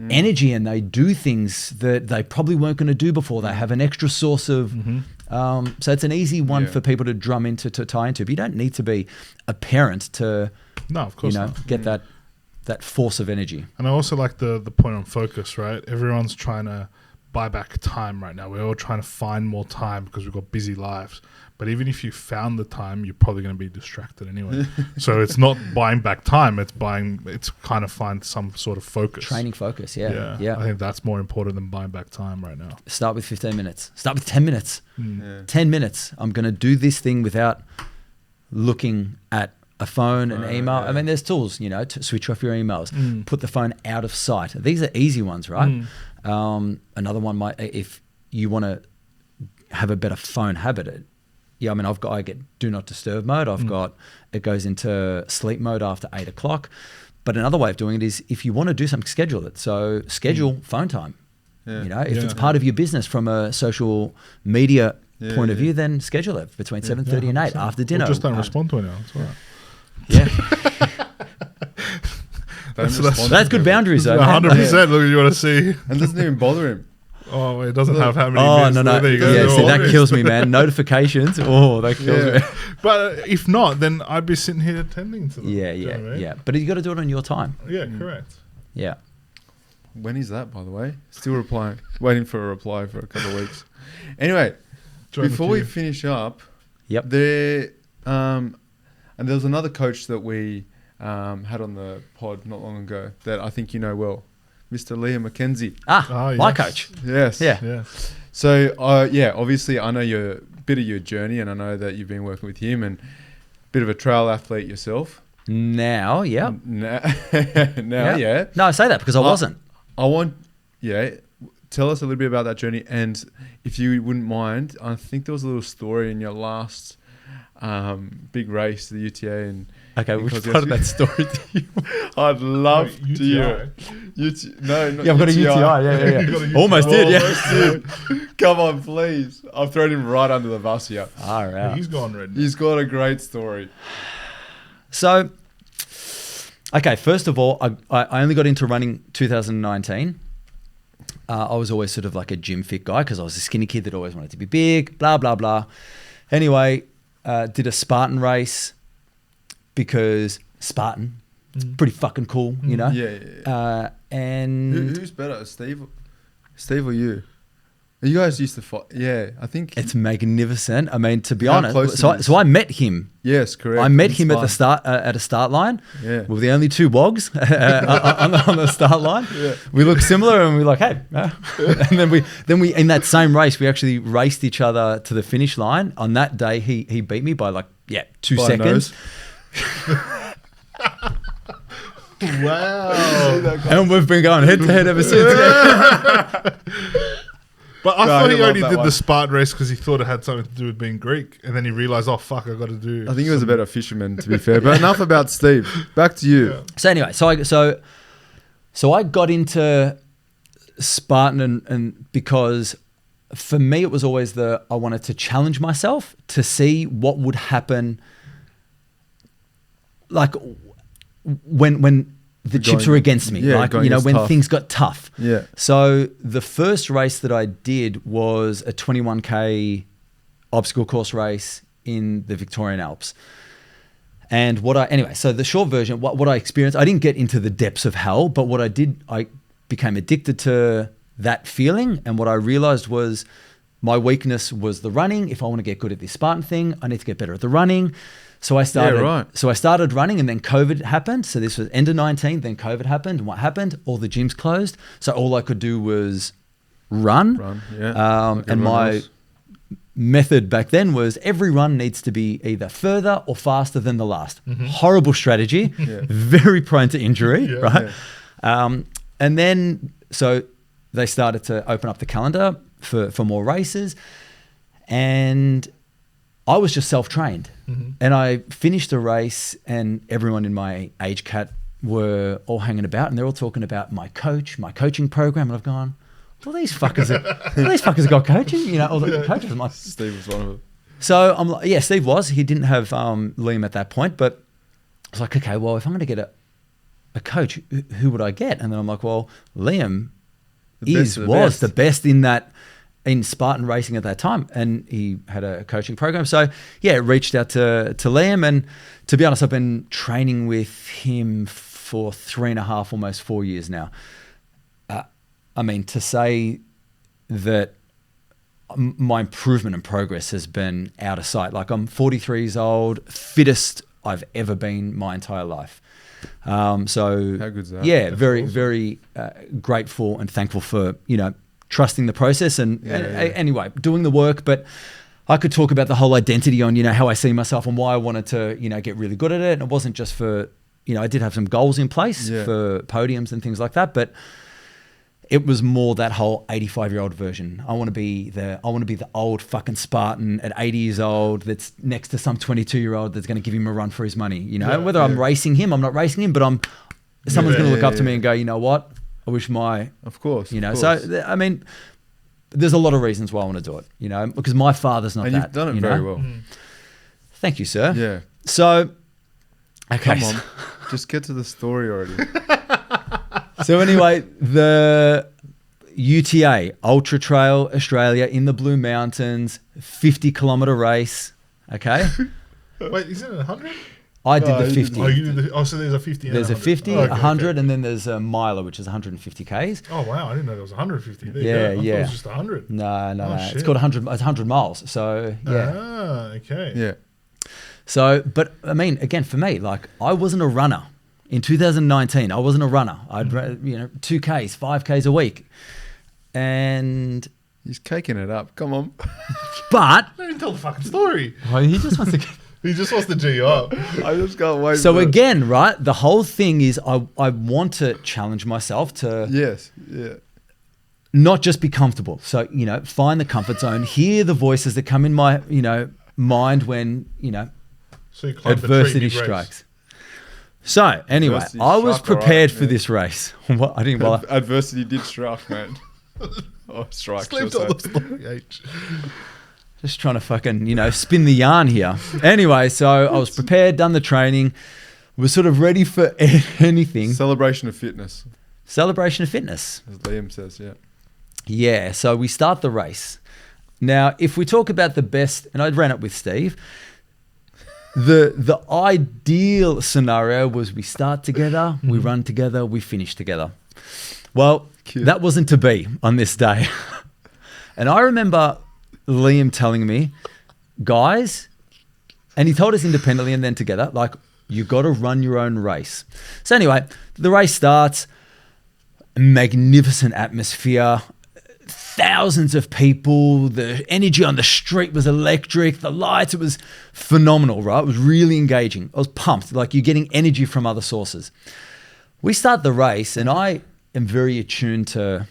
energy and they do things that they probably weren't going to do before. They have an extra source of, so it's an easy one for people to drum into, to tie into. But you don't need to be a parent to, of course, get that force of energy. And I also like the point on focus, right? Everyone's trying to buy back time right now. We're all trying to find more time because we've got busy lives. But even if you found the time, you're probably going to be distracted anyway. So it's not buying back time. It's kind of find some sort of focus. Training focus, yeah. I think that's more important than buying back time right now. Start with 15 minutes. Start with 10 minutes. 10 minutes. I'm going to do this thing without looking at a phone, an email. I mean, there's tools, you know, to switch off your emails, put the phone out of sight. These are easy ones, right? Another one might, if you want to have a better phone habit, I mean, I get do not disturb mode. It goes into sleep mode after 8 o'clock. But another way of doing it is if you want to do something, schedule it. So schedule phone time. You know, if it's part of your business from a social media point of view, then schedule it between 7:30 and 8 after dinner. Or just don't respond to it now. It's all right. Yeah. That's good boundaries, though. 100%. Look, you want to see. And doesn't even bother him. Oh, it doesn't have how many minutes. No. Yeah, see, that kills me, man. Notifications. Oh, that kills me. But if not, then I'd be sitting here attending to them. Yeah. But you got to do it on your time. Yeah, correct. Yeah. When is that, by the way? Still replying. Waiting for a reply for a couple of weeks. Anyway, before we finish up, there and there was another coach that we had on the pod not long ago that I think you know well. Mr. Liam McKenzie. My coach. Yes. Yeah. So, obviously I know a bit of your journey and I know that you've been working with him and a bit of a trail athlete yourself. Now, yeah. No, I say that because I wasn't. Tell us a little bit about that journey. And if you wouldn't mind, I think there was a little story in your last big race, the UTA. And okay, which part of that story do you I'd love to hear it. No, not I've got a UTI. Yeah. Almost did. Come on, please. I've thrown him right under the bus here. All right. He's gone red. He's got a great story. So, okay, first of all, I only got into running 2019. I was always sort of like a gym fit guy because I was a skinny kid that always wanted to be big, blah, blah, blah. Anyway, did a Spartan race because Spartan, pretty fucking cool, you know? Yeah. And who's better, Steve or you? You guys used to fight. Yeah, I think it's magnificent. I mean, to be honest, so I met him. Yes, correct. I met him at the start at a start line. Yeah, we were the only two wogs on the start line. Yeah. We looked similar, and we were like, hey. And then we in that same race, we actually raced each other to the finish line. On that day, he beat me by 2 seconds. Wow. And we've been going head to head ever since. But I thought he loved only that did one. the Spartan race because he thought it had something to do with being Greek. And then he realized, oh, fuck, I got to do. I think he was a better fisherman, to be fair. But enough about Steve. Back to you. Yeah. So anyway, so I got into Spartan and because for me it was always I wanted to challenge myself to see what would happen, like when the chips were against me, yeah, like going when tough. things got tough. Yeah. So the first race that I did was a 21k obstacle course race in the Victorian Alps. And so the short version, what I experienced, I didn't get into the depths of hell, but what I did, I became addicted to that feeling. And what I realized was my weakness was the running. If I want to get good at this Spartan thing, I need to get better at the running. So I started running, and then COVID happened. So this was end of 19, then COVID happened. And what happened? All the gyms closed. So all I could do was run. Like and my method back then was every run needs to be either further or faster than the last. Mm-hmm. Horrible strategy, very prone to injury, right? Yeah. And then, so they started to open up the calendar for more races, and I was just self-trained. Mm-hmm. And I finished a race, and everyone in my age cat were all hanging about, and they're all talking about my coaching program, and I've gone, well, these fuckers have got coaching, all the coaches. Steve was one of them. So I'm like, yeah, Steve was. He didn't have Liam at that point, but I was like, okay, well, if I'm going to get a coach, who would I get? And then I'm like, well, Liam was the best in Spartan racing at that time, and he had a coaching program. So yeah, reached out to Liam, and to be honest, I've been training with him for 3.5, almost 4 years now. I mean, to say that my improvement and progress has been out of sight. Like, I'm 43 years old, fittest I've ever been my entire life. So how good's that? Yeah, That's very, awesome. very grateful and thankful for, trusting the process and anyway, doing the work. But I could talk about the whole identity on, how I see myself and why I wanted to, get really good at it. And it wasn't just for, I did have some goals in place for podiums and things like that, but it was more that whole 85-year-old version. I want to be the old fucking Spartan at 80 years old that's next to some 22-year-old that's going to give him a run for his money. Whether I'm racing him, I'm not racing him, but someone's going to look up to me and go, you know what? I wish Of course. So I mean, there's a lot of reasons why I want to do it. Because my father's not and that. you've done it very well. Thank you, sir. Yeah. So, okay. Come on, just get to the story already. So anyway, the UTA Ultra Trail Australia in the Blue Mountains, 50-kilometer race. Okay. Wait, isn't it 100? I did the 50. Oh, you did so there's a 50 and There's a 50, 100, okay. and then there's a miler, which is 150 Ks. Oh, wow. I didn't know there was 150. There Yeah, you go. I thought yeah. it was just 100. No. Shit. It's called 100. It's 100 miles. So yeah. Ah, okay. Yeah. So, but I mean, again, for me, like, I wasn't a runner in 2019. I wasn't a runner. I'd 2Ks, 5Ks a week, and He's caking it up. Come on. but Let him tell the fucking story. he just wants to. He just wants to G you up. I just can't wait. So for it. again, right? The whole thing is I want to challenge myself to Yes. Yeah. not just be comfortable. So, find the comfort zone, hear the voices that come in my, mind when, So you climbed adversity the tree, strikes. So anyway, Adversity I was struck, prepared right, for yeah. this race. What I didn't. Well, Adversity did strike, man. Strike. Sleep should I told say. the story, H. just trying to fucking, spin the yarn here. Anyway, so I was prepared, done the training, was sort of ready for anything. Celebration of fitness, Celebration of fitness. as Liam says. Yeah. Yeah, so we start the race. Now, if we talk about the best, and I ran it with Steve, the ideal scenario was we start together, we run together, we finish together. Well, Cute. that wasn't to be on this day. And I remember Liam telling me, guys, and he told us independently and then together, like, you got to run your own race. So anyway, the race starts, magnificent atmosphere, thousands of people, the energy on the street was electric, the lights, it was phenomenal, right? It was really engaging. I was pumped, like you're getting energy from other sources. we start the race, and I am very attuned to,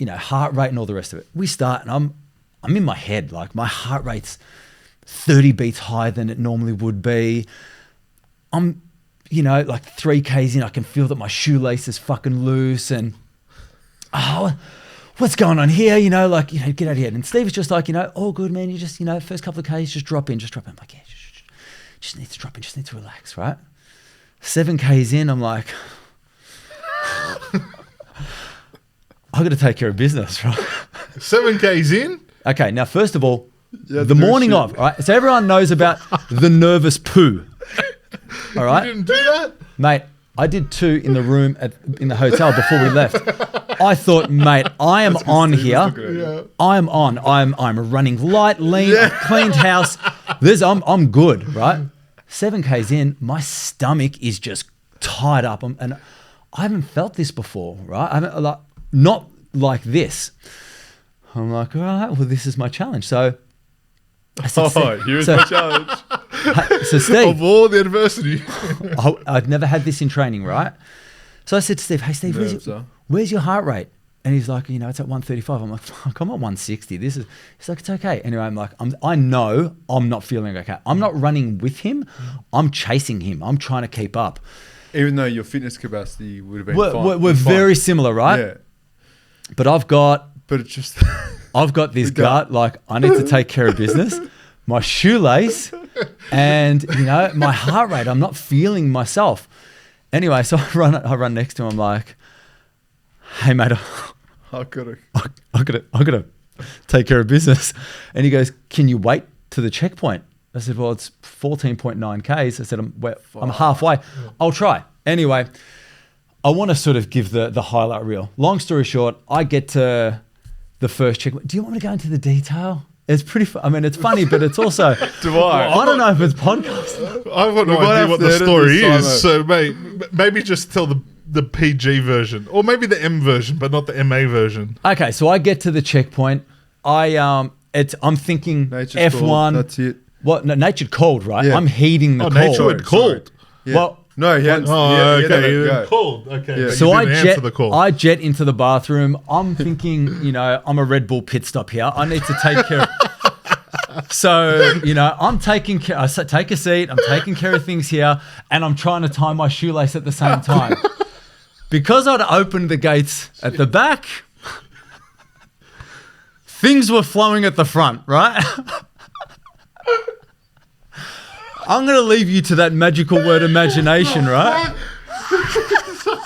heart rate and all the rest of it. We start, and I'm in my head, like my heart rate's 30 beats higher than it normally would be. I'm, like 3 Ks in, I can feel that my shoelace is fucking loose, and what's going on here? Get out of here. And Steve is just like, all good, man. You just, first couple of Ks, just drop in. I'm like, yeah, just need to drop in, just need to relax, right? 7 Ks in, I'm like, I got to take care of business, right? 7 Ks in? Okay, now first of all, the morning of, right? So everyone knows about the nervous poo, all right? You didn't do that? Mate, I did 2 in the room in the hotel before we left. I thought, mate, I am on here. Yeah. I am on. I'm running light, lean, I've cleaned house. I'm good, right? 7 Ks in, my stomach is just tied up, and I haven't felt this before, right? I haven't, not like this. I'm like, all right, well, this is my challenge. So I said, here's my challenge. So Steve, Of all the adversity. I'd never had this in training, right? So I said to Steve, hey, Steve, where's your heart rate? And he's like, it's at 135. I'm like, fuck, I'm at 160. He's like, it's okay. Anyway, I'm like, I know I'm not feeling okay. I'm not running with him. I'm chasing him. I'm trying to keep up. Even though your fitness capacity would have been fine. We're very similar, right? Yeah. But it's just... I've got this gut, like I need to take care of business. My shoelace and, my heart rate, I'm not feeling myself. Anyway, so I run next to him. I'm like, hey, mate, I gotta take care of business. And he goes, can you wait to the checkpoint? I said, well, it's 14.9 Ks. I said, I'm halfway. I'll try. Anyway, I want to sort of give the highlight reel. Long story short, I get to the first checkpoint. Do you want me to go into the detail? It's pretty, it's funny, but it's also, I don't know if it's podcast. I've got no idea what the story is. So, mate, maybe just tell the PG version, or maybe the M version, but not the MA version. Okay, so I get to the checkpoint. I'm thinking Nature's F1. Cold. That's it. What? No, nature called, right? Yeah. I'm heeding the call. Nature had called. Yeah. Well, no, he hadn't. Okay. Called. Okay. Yeah. But so you didn't answer the call. I jet into the bathroom. I'm thinking, I'm a Red Bull pit stop here. I need to take care of. So, I'm taking care. I take a seat. I'm taking care of things here, and I'm trying to tie my shoelace at the same time. Because I'd opened the gates at the back, things were flowing at the front, right? I'm going to leave you to that magical word imagination, right?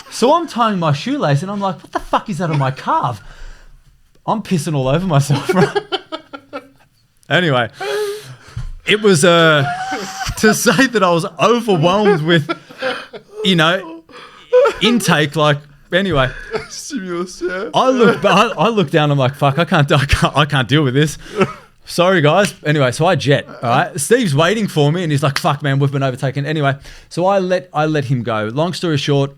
So I'm tying my shoelace and I'm like, what the fuck is that on my calf? I'm pissing all over myself, right? Anyway, it was to say that I was overwhelmed with, intake, like, anyway. Stimulus, yeah. I look down, I'm like, fuck, I can't deal with this. Sorry, guys. Anyway, so I jet. All right. Steve's waiting for me, and he's like, fuck, man, we've been overtaken. Anyway, so I let him go. Long story short,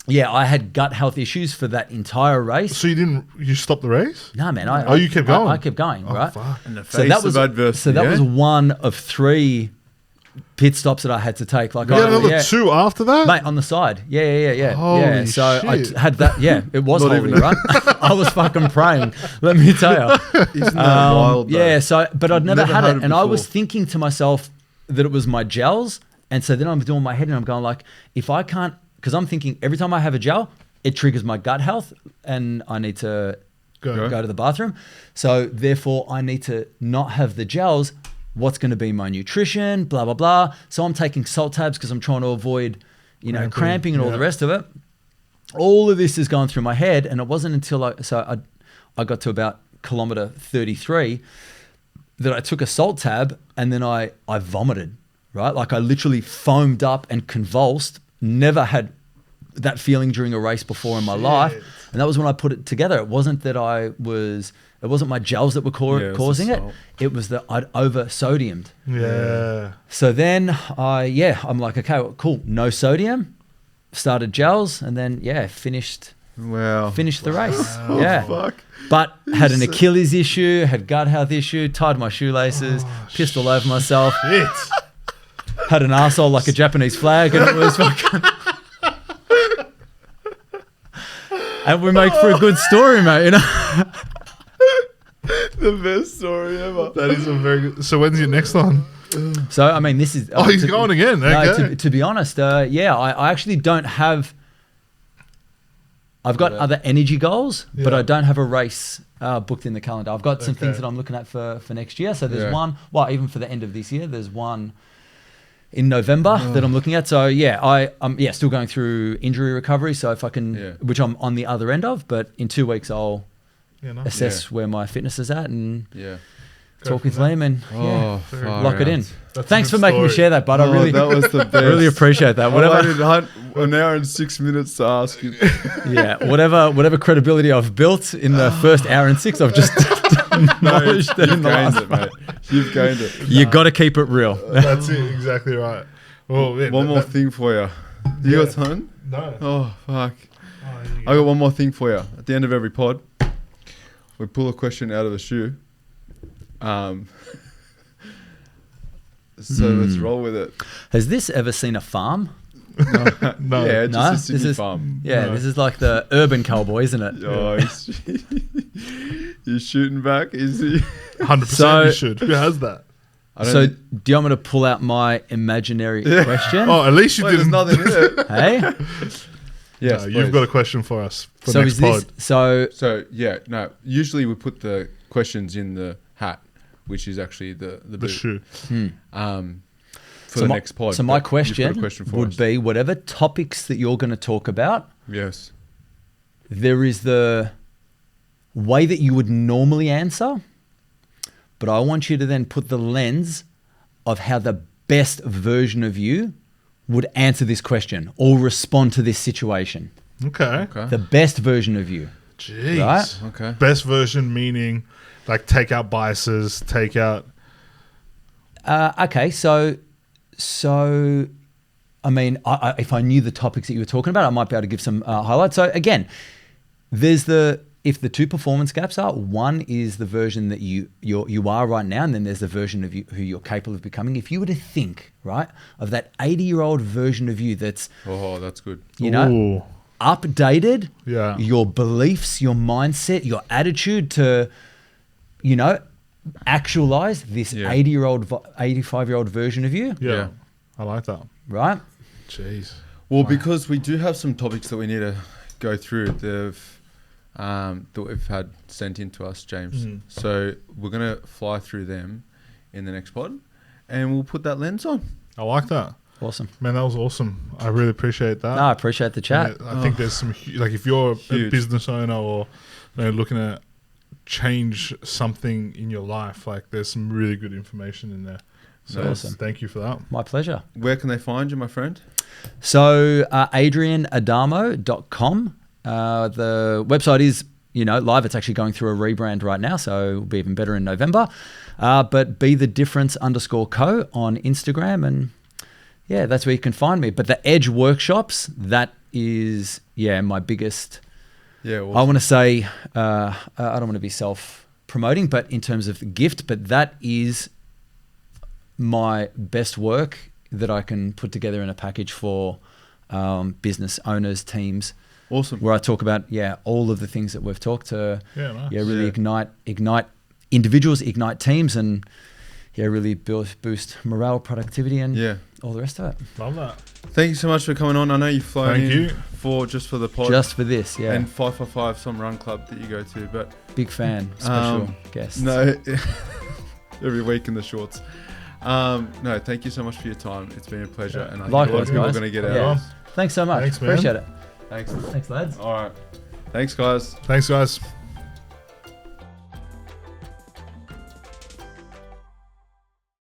yeah, I had gut health issues for that entire race. So you stopped the race? No, man. You kept going? I kept going, right? Fuck. In the face of adversity. So that was one of 3 pit stops that I had to take. Like, you had another 2 after that? Mate, on the side. Yeah. Holy So shit. I had that. Yeah, it was holy, right? I was fucking praying. Let me tell you. Isn't that wild, though? Yeah. So, but I'd never had it, and I was before. thinking to myself that it was my gels, and so then I'm doing my head, and I'm going like, if I can't, because I'm thinking every time I have a gel, it triggers my gut health, and I need to go to the bathroom. So therefore, I need to not have the gels. What's going to be my nutrition, blah, blah, blah. So I'm taking salt tabs because I'm trying to avoid, cramping and all the rest of it. All of this is going through my head. And it wasn't until I got to about kilometer 33 that I took a salt tab and then I vomited, right? Like I literally foamed up and convulsed. Never had that feeling during a race before in my life. And that was when I put it together. It wasn't that it wasn't my gels that were causing it. It was that I'd over-sodiumed. Yeah. So then I'm like, okay, well, cool. No sodium. Started gels and then, finished the race. Oh, yeah. Fuck. But had an Achilles issue, had gut health issue, tied my shoelaces, pissed all over myself. Shit. Had an arsehole like a Japanese flag and it was fucking... And we make for a good story, mate. You know. The best story ever. That is a very good. So when's your next one? So I mean, this is. Oh, he's going again. No, Okay. to be honest, I actually don't have. I've got other energy goals, but I don't have a race booked in the calendar. I've got some things that I'm looking at for next year. So there's one. Well, even for the end of this year, there's one in November that I'm looking at. So I'm still going through injury recovery. So if I can, which I'm on the other end of, but in 2 weeks I'll assess where my fitness is at and talk with Liam and lock it in. Thanks for making me share that, bud. I really, that was the best. I really appreciate that. Whatever. An hour and 6 minutes to ask you. Whatever credibility I've built in the first hour and 6, I've just acknowledged that in the last mate. You've gained it. You got to keep it real. That's it. Exactly right. Well, one more thing for you. You got time? No. Oh, fuck. I got one more thing for you. At the end of every pod, we pull a question out of the shoe. So let's roll with it. Has this ever seen a farm? No. Yeah, just a Sydney farm. Yeah, this is like the urban cowboy, isn't it? Oh, he's shooting back, is he? 100% you should. Who has that? So do you want me to pull out my imaginary question? Oh, at least you didn't. There's nothing in it. Hey? Yes, you've got a question for us for next pod. Usually we put the questions in the hat, which is actually the shoe. For the next pod. So my question would be whatever topics that you're going to talk about. Yes. There is the way that you would normally answer, but I want you to then put the lens of how the best version of you would answer this question or respond to this situation. Okay. The best version of you. Jeez. Right? Okay. Best version meaning like take out biases, take out... Okay, so I mean, if I knew the topics that you were talking about, I might be able to give some highlights. So again, there's if the two performance gaps are, one is the version that you are right now, and then there's the version of you who you're capable of becoming. If you were to think, right, of that 80-year-old version of you that's good. Updated, yeah, your beliefs, your mindset, your attitude to, actualize this 80-year-old, 85-year-old version of you. Yeah. I like that. Right? Jeez. Well, because we do have some topics that we need to go through that we've had sent in to us, James. So we're going to fly through them in the next pod and we'll put that lens on. I like that. Awesome. Man, that was awesome. I really appreciate that. No, I appreciate the chat. I think there's some, if you're a business owner or looking at change something in your life, there's some really good information in there. So awesome. Thank you for that. My pleasure. Where can they find you, my friend? So adrianaddamo.com. The website is, live. It's actually going through a rebrand right now, so it'll be even better in November. But be the difference _co on Instagram, and that's where you can find me. But the Edge workshops, that is, my biggest. Yeah, awesome. I want to say, I don't want to be self-promoting, but in terms of gift, but that is my best work that I can put together in a package for business owners, teams. Awesome. Where I talk about, all of the things that we've talked to, nice. Really ignite individuals, ignite teams, and really boost morale, productivity, and all the rest of it. Love that. Thank you so much for coming on. I know you've flown in for the pod. Just for this, And 555, some run club that you go to, but big fan, special guest. No, every week in the shorts. No, thank you so much for your time. It's been a pleasure, and I think a lot of people are going to get out. Thanks so much. Thanks, man. Appreciate it. Thanks, lads. All right. Thanks, guys. Thanks, guys.